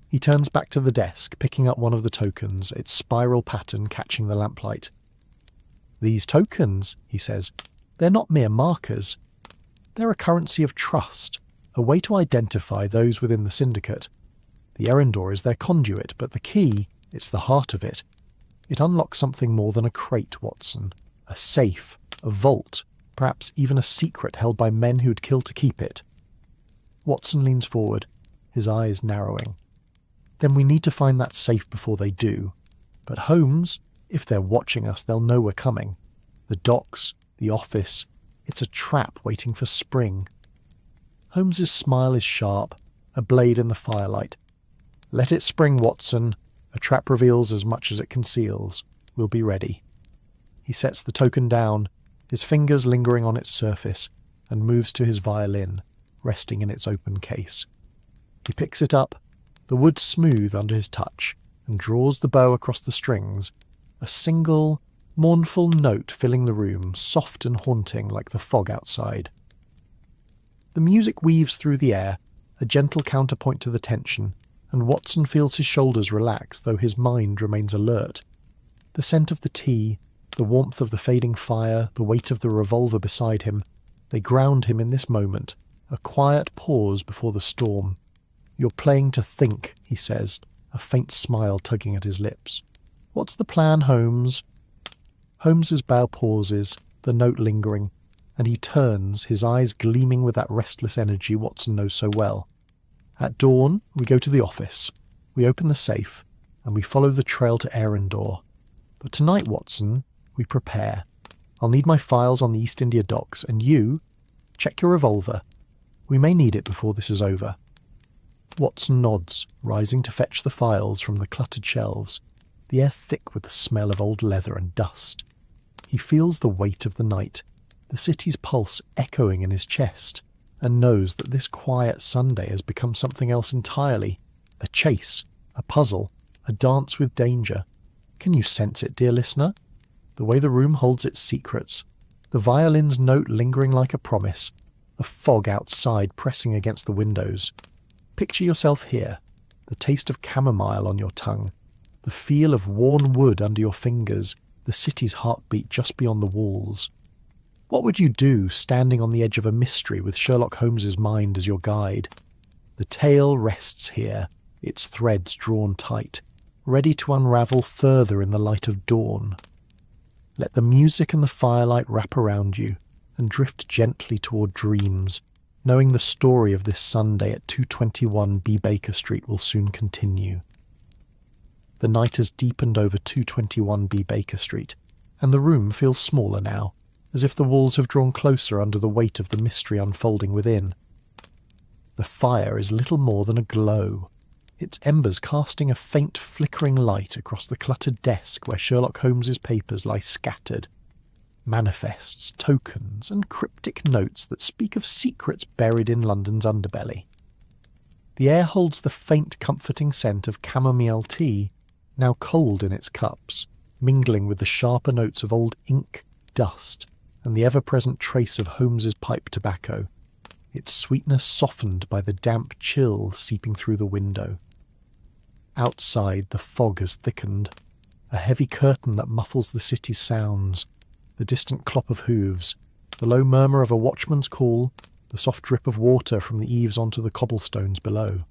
He turns back to the desk, picking up one of the tokens, its spiral pattern catching the lamplight. "These tokens," he says, "they're not mere markers. They're a currency of trust, a way to identify those within the syndicate. The errand door is their conduit, but the key, it's the heart of it. It unlocks something more than a crate, Watson. A safe, a vault, perhaps even a secret held by men who'd kill to keep it." Watson leans forward, his eyes narrowing. "Then we need to find that safe before they do. But Holmes, if they're watching us, they'll know we're coming. The docks, the office, it's a trap waiting for spring." Holmes's smile is sharp, a blade in the firelight. "Let it spring, Watson. A trap reveals as much as it conceals. We'll be ready." He sets the token down, his fingers lingering on its surface, and moves to his violin, resting in its open case. He picks it up, the wood smooth under his touch, and draws the bow across the strings, a single, mournful note filling the room, soft and haunting like the fog outside. The music weaves through the air, a gentle counterpoint to the tension, and Watson feels his shoulders relax, though his mind remains alert. The scent of the tea, the warmth of the fading fire, the weight of the revolver beside him, they ground him in this moment, a quiet pause before the storm. "You're playing to think," he says, a faint smile tugging at his lips. "What's the plan, Holmes?" Holmes's bow pauses, the note lingering, and he turns, his eyes gleaming with that restless energy Watson knows so well. "At dawn, we go to the office. We open the safe, and we follow the trail to Arendor. But tonight, Watson, we prepare. I'll need my files on the East India docks, and you, check your revolver. We may need it before this is over." Watson nods, rising to fetch the files from the cluttered shelves, the air thick with the smell of old leather and dust. He feels the weight of the night, the city's pulse echoing in his chest, and knows that this quiet Sunday has become something else entirely, a chase, a puzzle, a dance with danger. Can you sense it, dear listener? The way the room holds its secrets, the violin's note lingering like a promise, the fog outside pressing against the windows. Picture yourself here, the taste of chamomile on your tongue, the feel of worn wood under your fingers, the city's heartbeat just beyond the walls. What would you do standing on the edge of a mystery with Sherlock Holmes's mind as your guide? The tale rests here, its threads drawn tight, ready to unravel further in the light of dawn. Let the music and the firelight wrap around you and drift gently toward dreams, knowing the story of this Sunday at 221 B. Baker Street will soon continue. The night has deepened over 221 B. Baker Street, and the room feels smaller now, as if the walls have drawn closer under the weight of the mystery unfolding within. The fire is little more than a glow, its embers casting a faint flickering light across the cluttered desk where Sherlock Holmes's papers lie scattered. Manifests, tokens, and cryptic notes that speak of secrets buried in London's underbelly. The air holds the faint, comforting scent of chamomile tea, now cold in its cups, mingling with the sharper notes of old ink, dust, and the ever-present trace of Holmes's pipe tobacco, its sweetness softened by the damp chill seeping through the window. Outside, the fog has thickened, a heavy curtain that muffles the city's sounds, the distant clop of hooves, the low murmur of a watchman's call, the soft drip of water from the eaves onto the cobblestones below.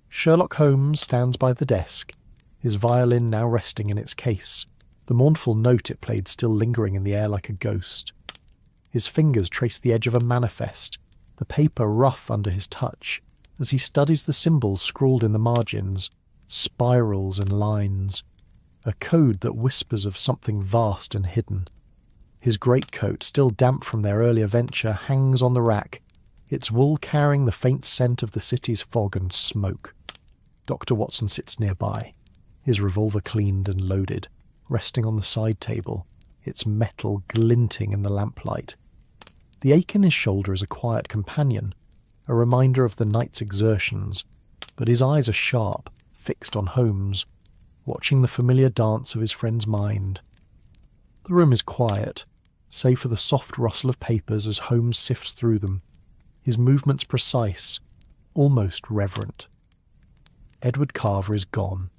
Sherlock Holmes stands by the desk, his violin now resting in its case, the mournful note it played still lingering in the air like a ghost. His fingers trace the edge of a manifest, the paper rough under his touch, as he studies the symbols scrawled in the margins, spirals and lines, a code that whispers of something vast and hidden. His greatcoat, still damp from their earlier venture, hangs on the rack, its wool carrying the faint scent of the city's fog and smoke. Dr. Watson sits nearby, his revolver cleaned and loaded, resting on the side table, its metal glinting in the lamplight. The ache in his shoulder is a quiet companion, a reminder of the night's exertions, but his eyes are sharp, fixed on Holmes, watching the familiar dance of his friend's mind. The room is quiet, save for the soft rustle of papers as Holmes sifts through them, his movements precise, almost reverent. Edward Carver is gone,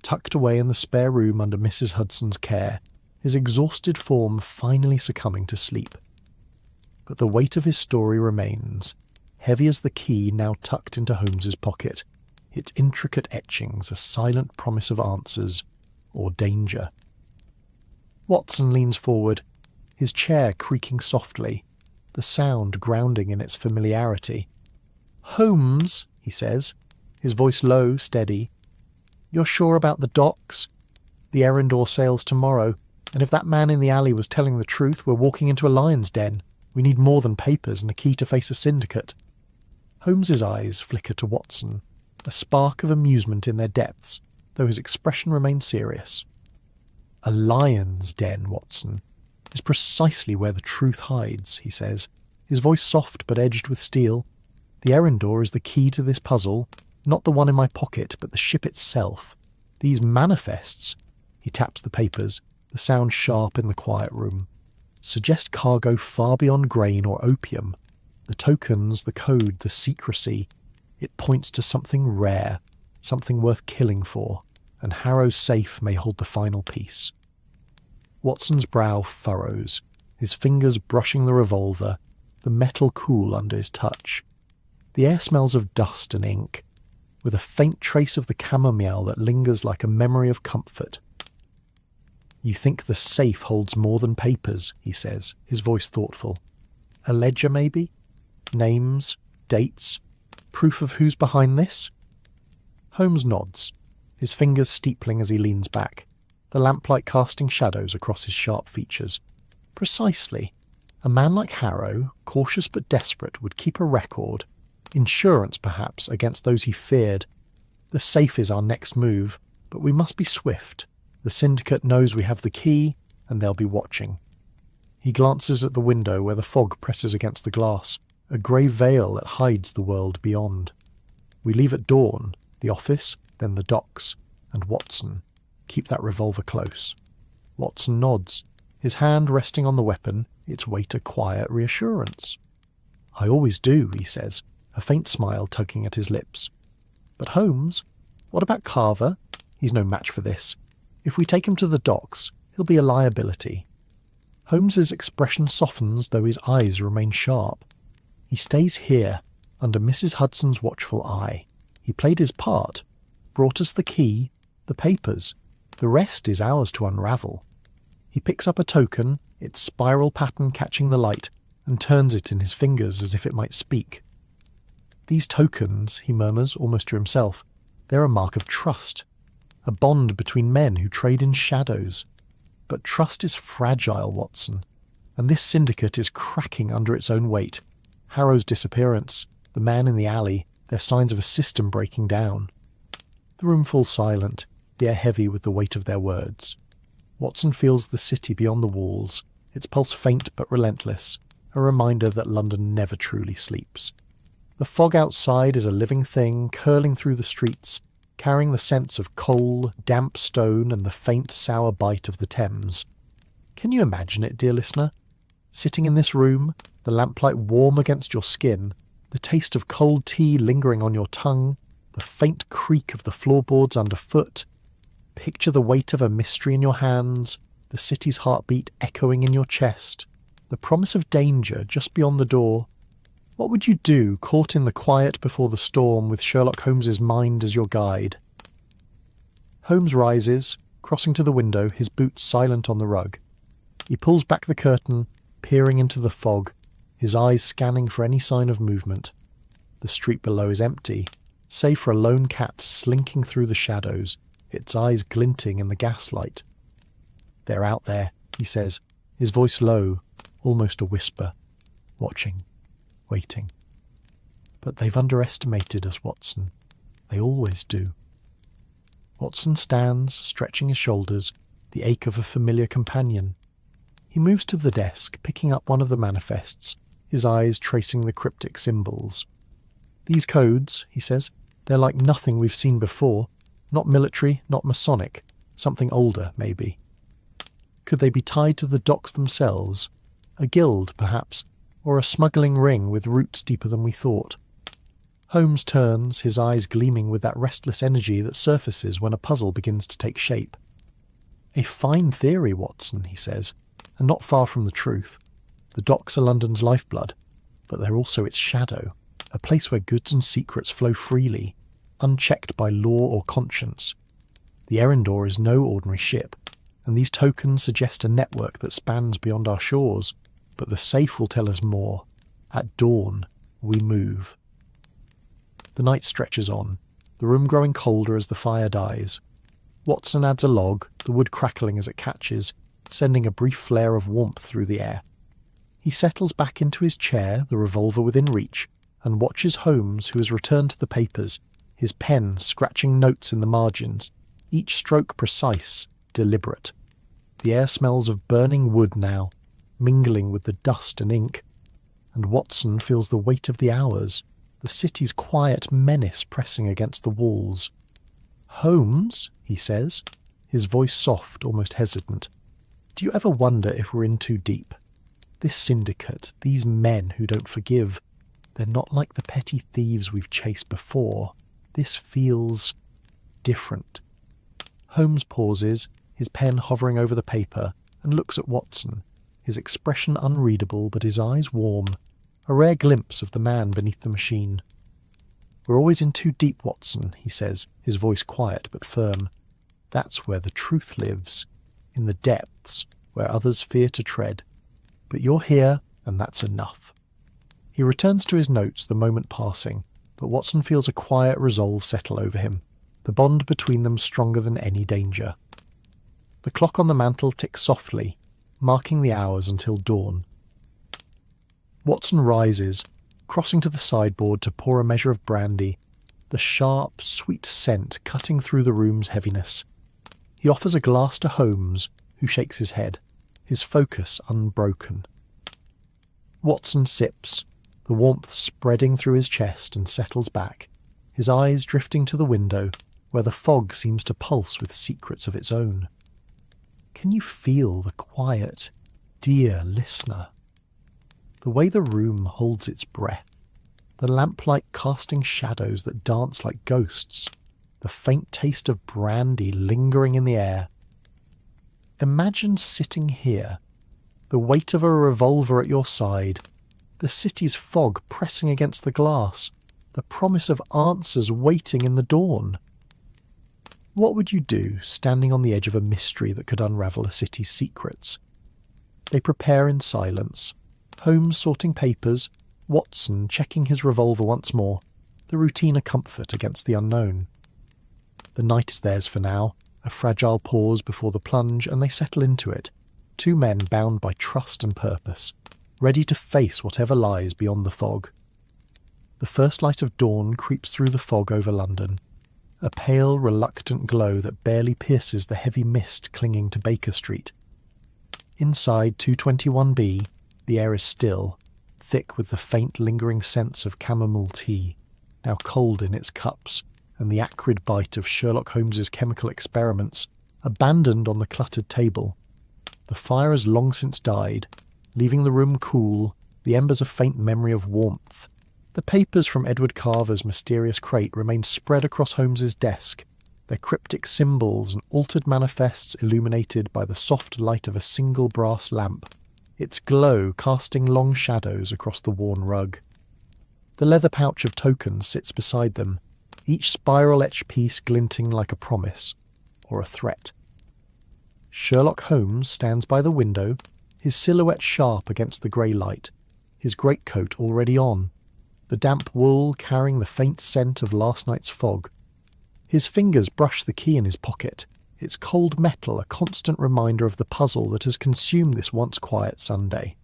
tucked away in the spare room under Mrs. Hudson's care, his exhausted form finally succumbing to sleep. But the weight of his story remains, heavy as the key now tucked into Holmes's pocket, its intricate etchings a silent promise of answers or danger. Watson leans forward, his chair creaking softly, the sound grounding in its familiarity. "Holmes," he says, his voice low, steady, "you're sure about the docks? The Erindor sails tomorrow, and if that man in the alley was telling the truth, we're walking into a lion's den. We need more than papers and a key to face a syndicate." Holmes's eyes flicker to Watson, a spark of amusement in their depths, though his expression remains serious. "A lion's den, Watson, is precisely where the truth hides," he says, his voice soft but edged with steel. "The Erindor is the key to this puzzle, not the one in my pocket, but the ship itself. These manifests," he taps the papers, the sound sharp in the quiet room, "suggest cargo far beyond grain or opium. The tokens, the code, the secrecy, it points to something rare, something worth killing for, and Harrow's safe may hold the final piece." Watson's brow furrows, his fingers brushing the revolver, the metal cool under his touch. The air smells of dust and ink, with a faint trace of the chamomile that lingers like a memory of comfort. "You think the safe holds more than papers," he says, his voice thoughtful. "A ledger, maybe? Names, dates, proof of who's behind this?" Holmes nods, his fingers steepling as he leans back, the lamplight casting shadows across his sharp features. "Precisely. A man like Harrow, cautious but desperate, would keep a record, insurance perhaps, against those he feared. The safe is our next move, but we must be swift. The syndicate knows we have the key, and they'll be watching." He glances at the window where the fog presses against the glass, a grey veil that hides the world beyond. "We leave at dawn, the office, then the docks, and Watson. Keep that revolver close." Watson nods, his hand resting on the weapon, its weight a quiet reassurance. "I always do," he says, a faint smile tugging at his lips. "But Holmes, what about Carver? He's no match for this. If we take him to the docks, he'll be a liability." Holmes's expression softens, though his eyes remain sharp. "He stays here, under Mrs. Hudson's watchful eye. He played his part, brought us the key, the papers. The rest is ours to unravel." He picks up a token, its spiral pattern catching the light, and turns it in his fingers as if it might speak. "These tokens," he murmurs, almost to himself, "they're a mark of trust, a bond between men who trade in shadows. But trust is fragile, Watson. and this syndicate is cracking under its own weight. Harrow's disappearance, the man in the alley, they're signs of a system breaking down. The room falls silent, the air heavy with the weight of their words. Watson feels the city beyond the walls, its pulse faint but relentless, a reminder that London never truly sleeps. The fog outside is a living thing curling through the streets, carrying the sense of coal, damp stone and the faint sour bite of the Thames. Can you imagine it, dear listener? Sitting in this room, the lamplight warm against your skin, the taste of cold tea lingering on your tongue, the faint creak of the floorboards underfoot. Picture the weight of a mystery in your hands, the city's heartbeat echoing in your chest, the promise of danger just beyond the door. What would you do, caught in the quiet before the storm with Sherlock Holmes's mind as your guide? Holmes rises, crossing to the window, his boots silent on the rug. He pulls back the curtain, peering into the fog, his eyes scanning for any sign of movement. The street below is empty, save for a lone cat slinking through the shadows, its eyes glinting in the gaslight. "They're out there," he says, his voice low, almost a whisper. "Watching. Waiting. But they've underestimated us, Watson. They always do." Watson stands, stretching his shoulders, the ache of a familiar companion. He moves to the desk, picking up one of the manifests, his eyes tracing the cryptic symbols. "These codes," he says, "they're like nothing we've seen before. Not military, not Masonic. Something older, maybe. Could they be tied to the docks themselves? A guild, perhaps, or a smuggling ring with roots deeper than we thought?" Holmes turns, his eyes gleaming with that restless energy that surfaces when a puzzle begins to take shape. "A fine theory, Watson," he says, "and not far from the truth. The docks are London's lifeblood, but they're also its shadow, a place where goods and secrets flow freely, unchecked by law or conscience. The Erindor is no ordinary ship, and these tokens suggest a network that spans beyond our shores, but the safe will tell us more. At dawn, we move." The night stretches on, the room growing colder as the fire dies. Watson adds a log, the wood crackling as it catches, sending a brief flare of warmth through the air. He settles back into his chair, the revolver within reach, and watches Holmes, who has returned to the papers, his pen scratching notes in the margins, each stroke precise, deliberate. The air smells of burning wood now, mingling with the dust and ink, and Watson feels the weight of the hours, the city's quiet menace pressing against the walls. "Holmes," he says, his voice soft, almost hesitant, "do you ever wonder if we're in too deep? This syndicate, these men who don't forgive, they're not like the petty thieves we've chased before. This feels different." Holmes pauses, his pen hovering over the paper, and looks at Watson, his expression unreadable but his eyes warm, a rare glimpse of the man beneath the machine. "We're always in too deep, Watson," he says, his voice quiet but firm. "That's where the truth lives, in the depths where others fear to tread. But you're here, and that's enough." He returns to his notes, the moment passing, but Watson feels a quiet resolve settle over him, the bond between them stronger than any danger. The clock on the mantel ticks softly, marking the hours until dawn. Watson rises, crossing to the sideboard to pour a measure of brandy, the sharp, sweet scent cutting through the room's heaviness. He offers a glass to Holmes, who shakes his head, his focus unbroken. Watson sips, the warmth spreading through his chest, and settles back, his eyes drifting to the window, where the fog seems to pulse with secrets of its own. Can you feel the quiet, dear listener? The way the room holds its breath, the lamplight casting shadows that dance like ghosts, the faint taste of brandy lingering in the air. Imagine sitting here, the weight of a revolver at your side, the city's fog pressing against the glass, the promise of answers waiting in the dawn. What would you do, standing on the edge of a mystery that could unravel a city's secrets? They prepare in silence, Holmes sorting papers, Watson checking his revolver once more, the routine a comfort against the unknown. The night is theirs for now, a fragile pause before the plunge, and they settle into it, Two men bound by trust and purpose, ready to face whatever lies beyond the fog. The first light of dawn creeps through the fog over London, a pale, reluctant glow that barely pierces the heavy mist clinging to Baker Street. Inside 221B, the air is still, thick with the faint lingering sense of chamomile tea, now cold in its cups, and the acrid bite of Sherlock Holmes's chemical experiments, abandoned on the cluttered table. The fire has long since died, leaving the room cool, the embers a faint memory of warmth. The papers from Edward Carver's mysterious crate remain spread across Holmes's desk, their cryptic symbols and altered manifests illuminated by the soft light of a single brass lamp, its glow casting long shadows across the worn rug. The leather pouch of tokens sits beside them, each spiral-etched piece glinting like a promise or a threat. Sherlock Holmes stands by the window, his silhouette sharp against the grey light, his greatcoat already on, the damp wool carrying the faint scent of last night's fog. His fingers brush the key in his pocket, its cold metal a constant reminder of the puzzle that has consumed this once quiet Sunday.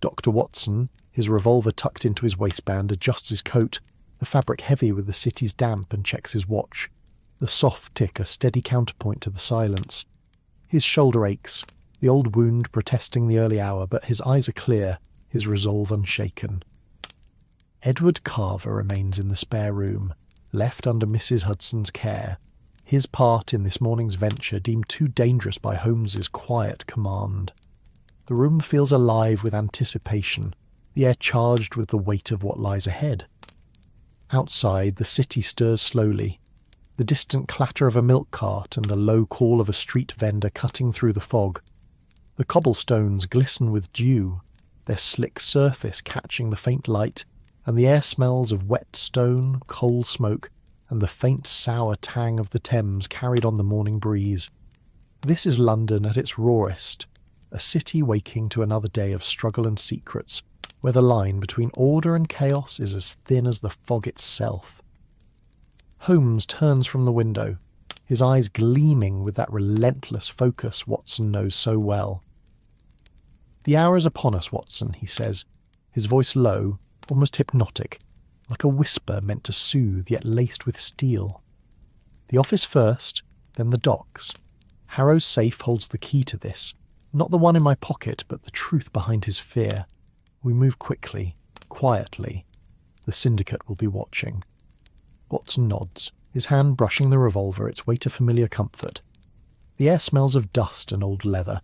Dr. Watson, his revolver tucked into his waistband, adjusts his coat, the fabric heavy with the city's damp, and checks his watch, the soft tick a steady counterpoint to the silence. His shoulder aches, the old wound protesting the early hour, but his eyes are clear, his resolve unshaken. Edward Carver remains in the spare room, left under Mrs. Hudson's care, his part in this morning's venture deemed too dangerous by Holmes's quiet command. The room feels alive with anticipation, the air charged with the weight of what lies ahead. Outside, the city stirs slowly, the distant clatter of a milk cart and the low call of a street vendor cutting through the fog. The cobblestones glisten with dew, their slick surface catching the faint light, and the air smells of wet stone, coal smoke, and the faint sour tang of the Thames carried on the morning breeze. This is London at its rawest, a city waking to another day of struggle and secrets, where the line between order and chaos is as thin as the fog itself. Holmes turns from the window, his eyes gleaming with that relentless focus Watson knows so well. "The hour is upon us, Watson," he says, his voice low, almost hypnotic, like a whisper meant to soothe yet laced with steel. "The office first, then the docks. Harrow's safe holds the key to this, not the one in my pocket, but the truth behind his fear. We move quickly, quietly. The syndicate will be watching." Watson nods, his hand brushing the revolver, its weight a familiar comfort. The air smells of dust and old leather,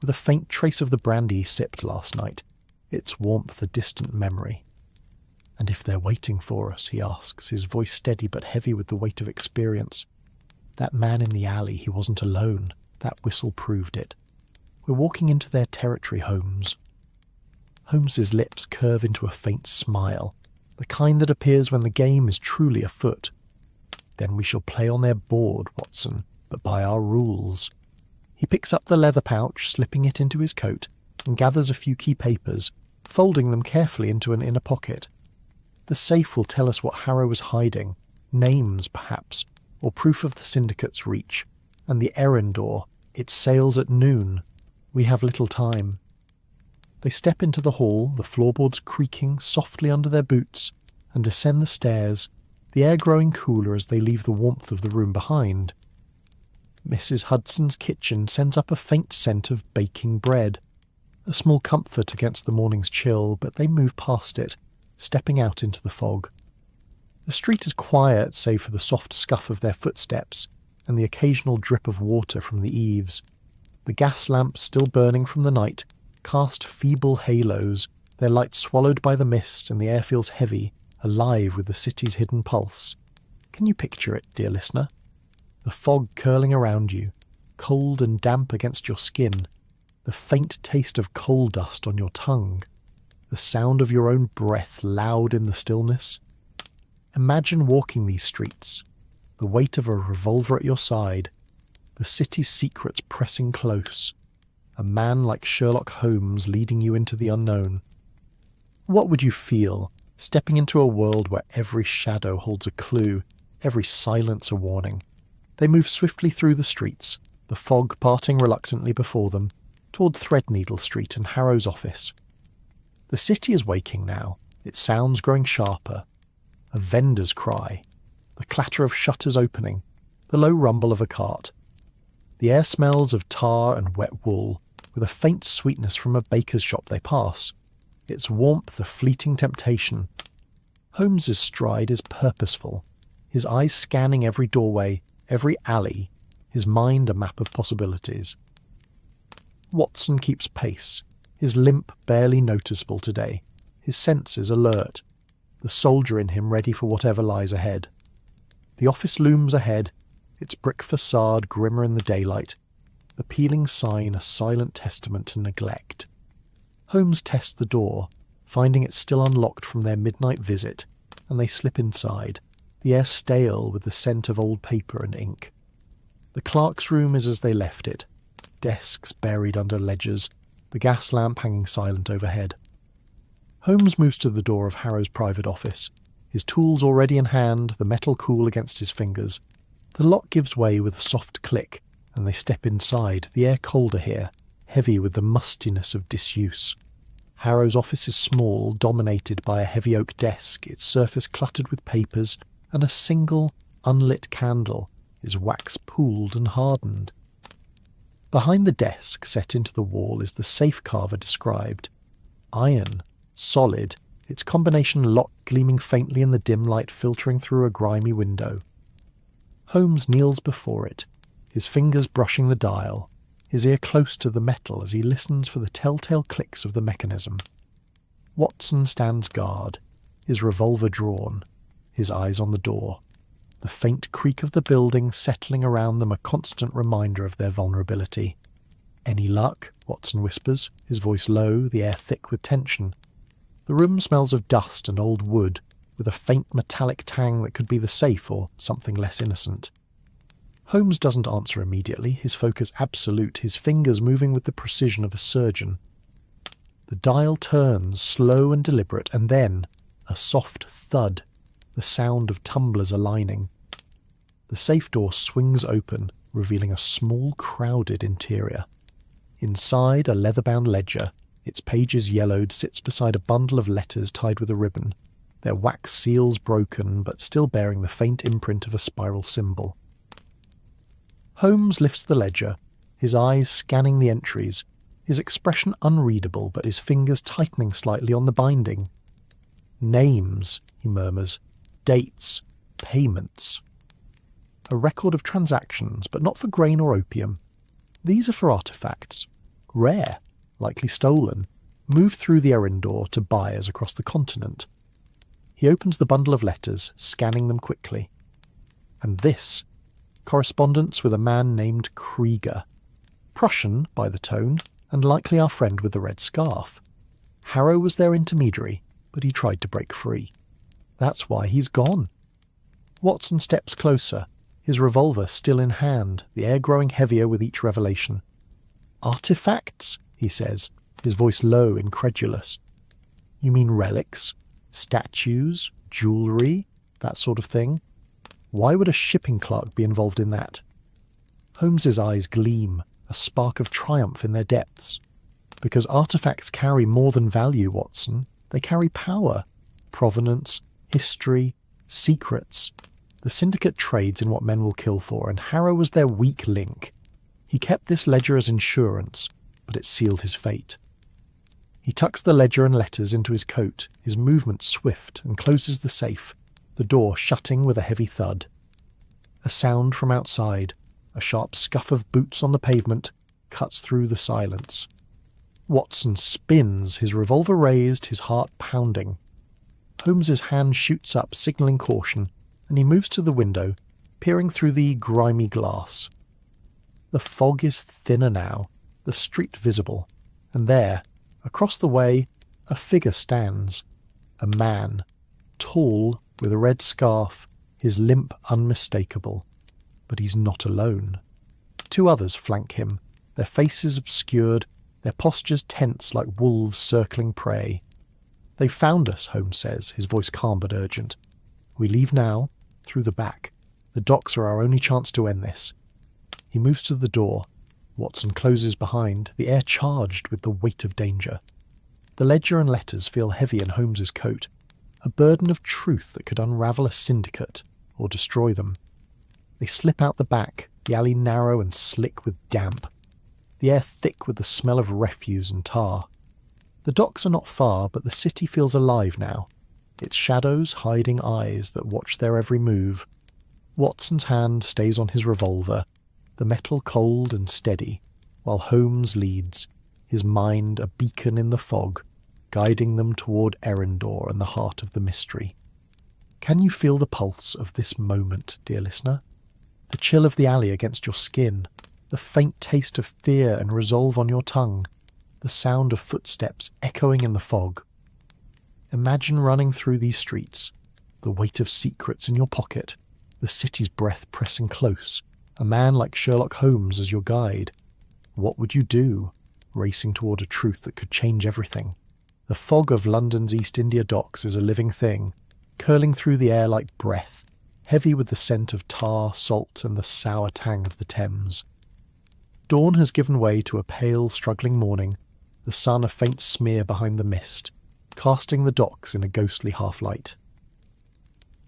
with a faint trace of the brandy he sipped last night, its warmth a distant memory. "And if they're waiting for us," he asks, his voice steady but heavy with the weight of experience. "That man in the alley, he wasn't alone. That whistle proved it. We're walking into their territory, Holmes." Holmes's lips curve into a faint smile, the kind that appears when the game is truly afoot. "Then we shall play on their board, Watson, but by our rules." He picks up the leather pouch, slipping it into his coat, and gathers a few key papers, folding them carefully into an inner pocket. The safe will tell us what Harrow was hiding, names perhaps, or proof of the syndicate's reach, and the errand door, it sails at noon. We have little time. They step into the hall, the floorboards creaking softly under their boots, and descend the stairs, the air growing cooler as they leave the warmth of the room behind. Mrs. Hudson's kitchen sends up a faint scent of baking bread, a small comfort against the morning's chill, but they move past it, stepping out into the fog. The street is quiet save for the soft scuff of their footsteps and the occasional drip of water from the eaves. The gas lamps, still burning from the night, cast feeble halos, their light swallowed by the mist, and the air feels heavy, alive with the city's hidden pulse. Can you picture it, dear listener? The fog curling around you, cold and damp against your skin, the faint taste of coal dust on your tongue, the sound of your own breath loud in the stillness. Imagine walking these streets, the weight of a revolver at your side, the city's secrets pressing close, a man like Sherlock Holmes leading you into the unknown. What would you feel, stepping into a world where every shadow holds a clue, every silence a warning? They move swiftly through the streets, the fog parting reluctantly before them, toward Threadneedle Street and Harrow's office. The city is waking now, its sounds growing sharper. A vendor's cry, the clatter of shutters opening, the low rumble of a cart. The air smells of tar and wet wool, with a faint sweetness from a baker's shop they pass, its warmth a fleeting temptation. Holmes's stride is purposeful, his eyes scanning every doorway, every alley, his mind a map of possibilities. Watson keeps pace, his limp barely noticeable today, his senses alert, the soldier in him ready for whatever lies ahead. The office looms ahead, its brick facade grimmer in the daylight, the peeling sign a silent testament to neglect. Holmes tests the door, finding it still unlocked from their midnight visit, and they slip inside, the air stale with the scent of old paper and ink. The clerk's room is as they left it, desks buried under ledgers, the gas lamp hanging silent overhead. Holmes moves to the door of Harrow's private office, his tools already in hand, the metal cool against his fingers. The lock gives way with a soft click, and they step inside, the air colder here, heavy with the mustiness of disuse. Harrow's office is small, dominated by a heavy oak desk, its surface cluttered with papers, and a single, unlit candle, his wax pooled and hardened. Behind the desk, set into the wall, is the safe carver described. Iron, solid, its combination lock gleaming faintly in the dim light filtering through a grimy window. Holmes kneels before it, his fingers brushing the dial, his ear close to the metal as he listens for the telltale clicks of the mechanism. Watson stands guard, his revolver drawn, his eyes on the door, the faint creak of the building settling around them a constant reminder of their vulnerability. "Any luck?" Watson whispers, his voice low, the air thick with tension. The room smells of dust and old wood, with a faint metallic tang that could be the safe or something less innocent. Holmes doesn't answer immediately, his focus absolute, his fingers moving with the precision of a surgeon. The dial turns, slow and deliberate, and then a soft thud, the sound of tumblers aligning. The safe door swings open, revealing a small, crowded interior. Inside, a leather-bound ledger, its pages yellowed, sits beside a bundle of letters tied with a ribbon, their wax seals broken but still bearing the faint imprint of a spiral symbol. Holmes lifts the ledger, his eyes scanning the entries, his expression unreadable but his fingers tightening slightly on the binding. "Names," he murmurs, "dates, payments." A record of transactions, but not for grain or opium. These are for artefacts. Rare, likely stolen, moved through the errand door to buyers across the continent. He opens the bundle of letters, scanning them quickly. And this, correspondence with a man named Krieger. Prussian, by the tone, and likely our friend with the red scarf. Harrow was their intermediary, but he tried to break free. That's why he's gone. Watson steps closer, his revolver still in hand, the air growing heavier with each revelation. "Artifacts?" he says, his voice low, incredulous. "You mean relics? Statues? Jewellery? That sort of thing? Why would a shipping clerk be involved in that?" Holmes's eyes gleam, a spark of triumph in their depths. "Because artifacts carry more than value, Watson. They carry power, provenance, history, secrets. The syndicate trades in what men will kill for, and Harrow was their weak link. He kept this ledger as insurance, but it sealed his fate." He tucks the ledger and letters into his coat, his movement swift, and closes the safe, the door shutting with a heavy thud. A sound from outside, a sharp scuff of boots on the pavement, cuts through the silence. Watson spins, his revolver raised, his heart pounding. Holmes's hand shoots up, signalling caution, and he moves to the window, peering through the grimy glass. The fog is thinner now, the street visible, and there, across the way, a figure stands. A man, tall, with a red scarf, his limp unmistakable. But he's not alone. Two others flank him, their faces obscured, their postures tense like wolves circling prey. "They've found us," Holmes says, his voice calm but urgent. "We leave now, through the back. The docks are our only chance to end this." He moves to the door. Watson closes behind, the air charged with the weight of danger. The ledger and letters feel heavy in Holmes's coat, a burden of truth that could unravel a syndicate or destroy them. They slip out the back, the alley narrow and slick with damp, the air thick with the smell of refuse and tar. The docks are not far, but the city feels alive now, its shadows hiding eyes that watch their every move. Watson's hand stays on his revolver, the metal cold and steady, while Holmes leads, his mind a beacon in the fog, guiding them toward Erindor and the heart of the mystery. Can you feel the pulse of this moment, dear listener? The chill of the alley against your skin, the faint taste of fear and resolve on your tongue, the sound of footsteps echoing in the fog. Imagine running through these streets, the weight of secrets in your pocket, the city's breath pressing close, a man like Sherlock Holmes as your guide. What would you do, racing toward a truth that could change everything? The fog of London's East India Docks is a living thing, curling through the air like breath, heavy with the scent of tar, salt, and the sour tang of the Thames. Dawn has given way to a pale, struggling morning, the sun a faint smear behind the mist, casting the docks in a ghostly half-light.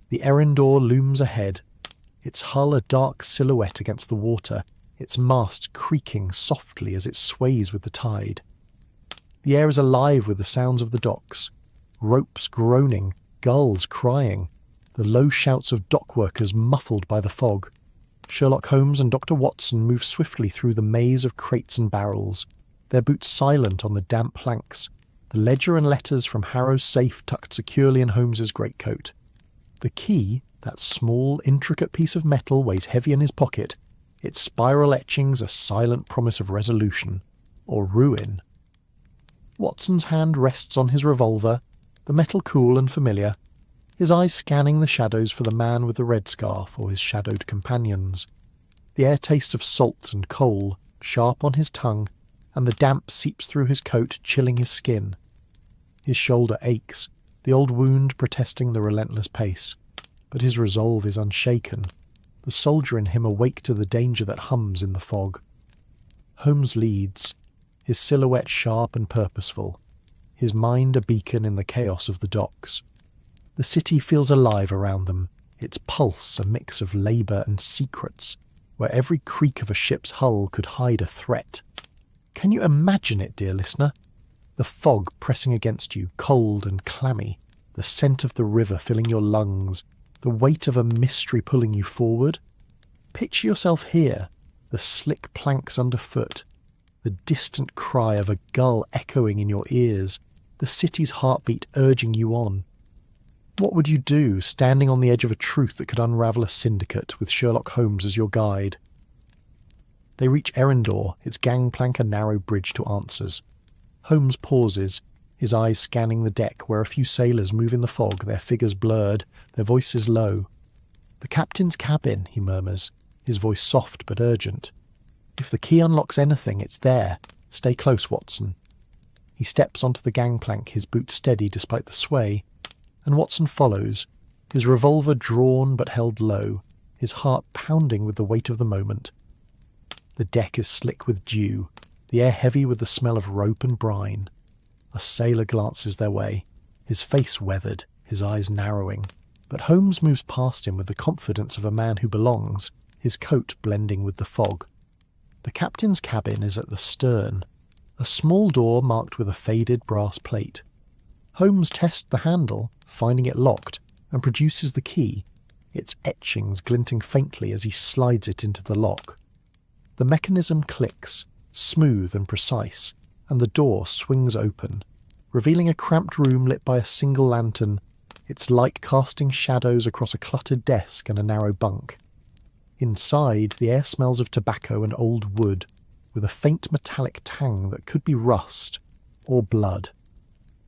The Erindor looms ahead, its hull a dark silhouette against the water, its mast creaking softly as it sways with the tide. The air is alive with the sounds of the docks, ropes groaning, gulls crying, the low shouts of dock workers muffled by the fog. Sherlock Holmes and Dr. Watson move swiftly through the maze of crates and barrels, their boots silent on the damp planks, the ledger and letters from Harrow's safe tucked securely in Holmes's greatcoat. The key, that small, intricate piece of metal, weighs heavy in his pocket, its spiral etchings a silent promise of resolution, or ruin. Watson's hand rests on his revolver, the metal cool and familiar, his eyes scanning the shadows for the man with the red scarf or his shadowed companions. The air tastes of salt and coal, sharp on his tongue, and the damp seeps through his coat, chilling his skin. His shoulder aches, the old wound protesting the relentless pace, but his resolve is unshaken, the soldier in him awake to the danger that hums in the fog. Holmes leads, his silhouette sharp and purposeful, his mind a beacon in the chaos of the docks. The city feels alive around them, its pulse a mix of labour and secrets, where every creak of a ship's hull could hide a threat. Can you imagine it, dear listener? The fog pressing against you, cold and clammy, the scent of the river filling your lungs, the weight of a mystery pulling you forward. Picture yourself here, the slick planks underfoot, the distant cry of a gull echoing in your ears, the city's heartbeat urging you on. What would you do, standing on the edge of a truth that could unravel a syndicate with Sherlock Holmes as your guide? They reach Erindor, its gangplank a narrow bridge to answers. Holmes pauses, his eyes scanning the deck where a few sailors move in the fog, their figures blurred, their voices low. "The captain's cabin," he murmurs, his voice soft but urgent. "If the key unlocks anything, it's there. Stay close, Watson." He steps onto the gangplank, his boots steady despite the sway, and Watson follows, his revolver drawn but held low, his heart pounding with the weight of the moment. The deck is slick with dew, the air heavy with the smell of rope and brine. A sailor glances their way, his face weathered, his eyes narrowing, but Holmes moves past him with the confidence of a man who belongs, his coat blending with the fog. The captain's cabin is at the stern, a small door marked with a faded brass plate. Holmes tests the handle, finding it locked, and produces the key, its etchings glinting faintly as he slides it into the lock. The mechanism clicks, smooth and precise, and the door swings open, revealing a cramped room lit by a single lantern, its light casting shadows across a cluttered desk and a narrow bunk. Inside, the air smells of tobacco and old wood, with a faint metallic tang that could be rust or blood.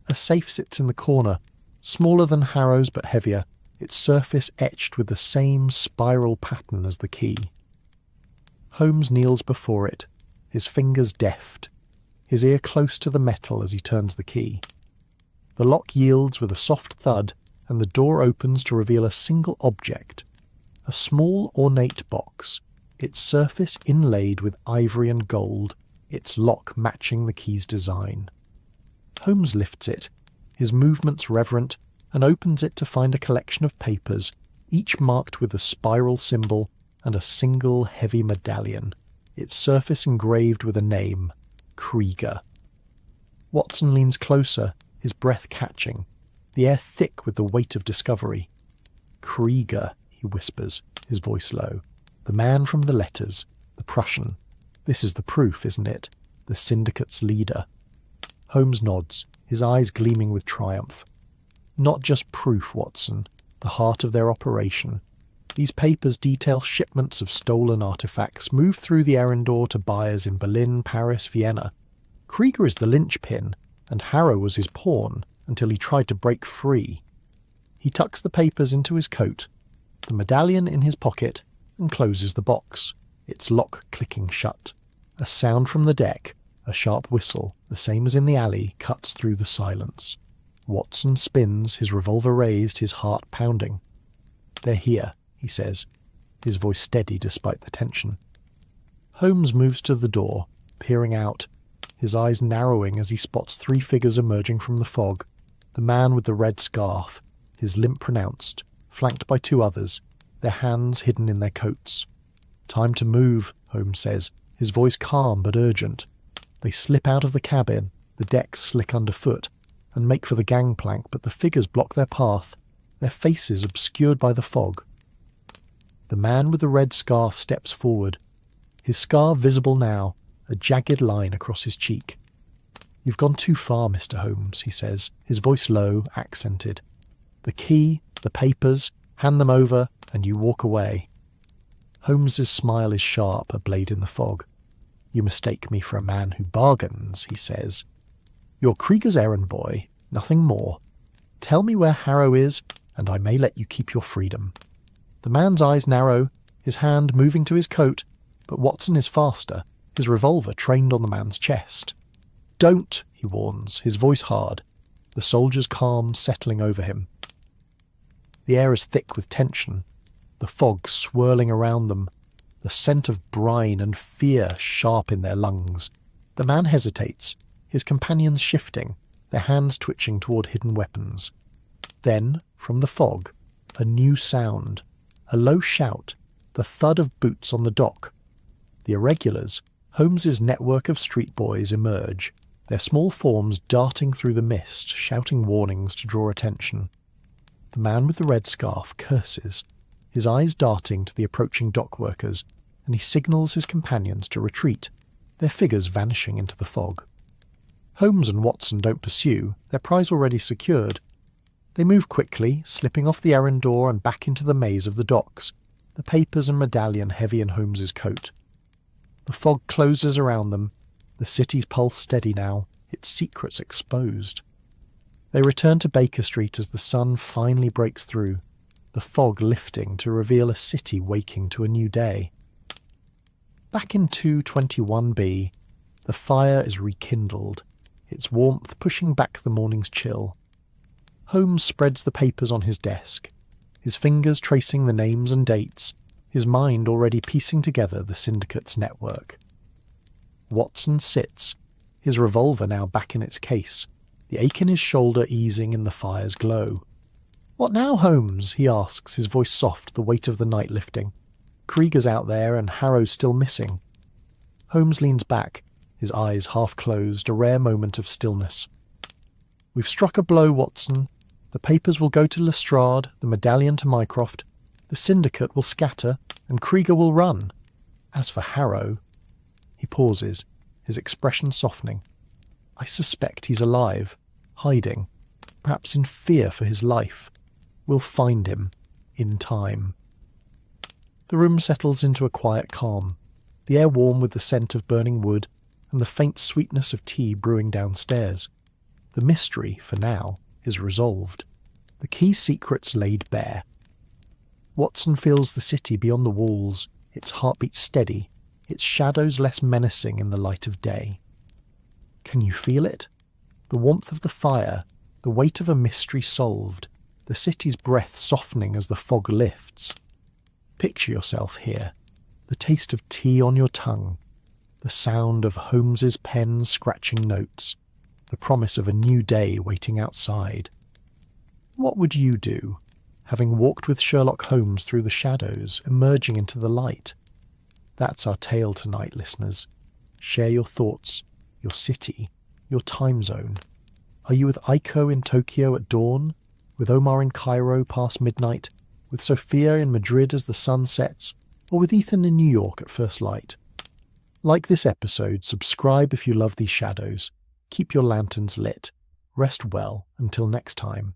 A safe sits in the corner, smaller than Harrow's but heavier, its surface etched with the same spiral pattern as the key. Holmes kneels before it, his fingers deft, his ear close to the metal as he turns the key. The lock yields with a soft thud, and the door opens to reveal a single object, a small ornate box, its surface inlaid with ivory and gold, its lock matching the key's design. Holmes lifts it, his movements reverent, and opens it to find a collection of papers, each marked with a spiral symbol and a single heavy medallion, its surface engraved with a name, Krieger. Watson leans closer, his breath catching, the air thick with the weight of discovery. Krieger, he whispers, his voice low. The man from the letters, the Prussian. This is the proof, isn't it? The syndicate's leader. Holmes nods, his eyes gleaming with triumph. Not just proof, Watson, the heart of their operation. These papers detail shipments of stolen artifacts moved through the errand door to buyers in Berlin, Paris, Vienna. Krieger is the linchpin, and Harrow was his pawn until he tried to break free. He tucks the papers into his coat, the medallion in his pocket, and closes the box, its lock clicking shut. A sound from the deck, a sharp whistle, the same as in the alley, cuts through the silence. Watson spins, his revolver raised, his heart pounding. "They're here," he says, his voice steady despite the tension. Holmes moves to the door, peering out, his eyes narrowing as he spots 3 figures emerging from the fog. The man with the red scarf, his limp pronounced, flanked by 2 others, their hands hidden in their coats. "Time to move," Holmes says, his voice calm but urgent. They slip out of the cabin, the deck slick underfoot, and make for the gangplank, but the figures block their path, their faces obscured by the fog. The man with the red scarf steps forward, his scar visible now, a jagged line across his cheek. "You've gone too far, Mr. Holmes," he says, his voice low, accented. "The key, the papers, hand them over, and you walk away." Holmes's smile is sharp, a blade in the fog. "You mistake me for a man who bargains," he says. "You're Krieger's errand boy, nothing more. Tell me where Harrow is, and I may let you keep your freedom." The man's eyes narrow, his hand moving to his coat, but Watson is faster, his revolver trained on the man's chest. "Don't," he warns, his voice hard, the soldier's calm settling over him. The air is thick with tension, the fog swirling around them, the scent of brine and fear sharp in their lungs. The man hesitates, his companions shifting, their hands twitching toward hidden weapons. Then, from the fog, a new sound, a low shout, the thud of boots on the dock. The irregulars, Holmes's network of street boys, emerge, their small forms darting through the mist, shouting warnings to draw attention. The man with the red scarf curses, his eyes darting to the approaching dock workers, and he signals his companions to retreat, their figures vanishing into the fog. Holmes and Watson don't pursue, their prize already secured. They move quickly, slipping off the errand door and back into the maze of the docks, the papers and medallion heavy in Holmes's coat. The fog closes around them, the city's pulse steady now, its secrets exposed. They return to Baker Street as the sun finally breaks through, the fog lifting to reveal a city waking to a new day. Back in 221B, the fire is rekindled, its warmth pushing back the morning's chill. Holmes spreads the papers on his desk, his fingers tracing the names and dates, his mind already piecing together the syndicate's network. Watson sits, his revolver now back in its case, the ache in his shoulder easing in the fire's glow. "What now, Holmes?" he asks, his voice soft, the weight of the night lifting. "Krieger's out there and Harrow's still missing." Holmes leans back, his eyes half closed, a rare moment of stillness. "We've struck a blow, Watson. The papers will go to Lestrade, the medallion to Mycroft. The syndicate will scatter, and Krieger will run. As for Harrow..." He pauses, his expression softening. "I suspect he's alive, hiding, perhaps in fear for his life. We'll find him, in time." The room settles into a quiet calm, the air warm with the scent of burning wood and the faint sweetness of tea brewing downstairs. The mystery, for now, is resolved. The key secrets laid bare. Watson feels the city beyond the walls, its heartbeat steady, its shadows less menacing in the light of day. Can you feel it? The warmth of the fire, the weight of a mystery solved, the city's breath softening as the fog lifts. Picture yourself here, the the taste of tea on your tongue, the sound of Holmes's pen scratching notes, the promise of a new day waiting outside. What would you do, having walked with Sherlock Holmes through the shadows, emerging into the light? That's our tale tonight, listeners. Share your thoughts, your city, your time zone. Are you with Aiko in Tokyo at dawn? With Omar in Cairo past midnight? With Sophia in Madrid as the sun sets? Or with Ethan in New York at first light? Like this episode, subscribe if you love these shadows. Keep your lanterns lit. Rest well until next time.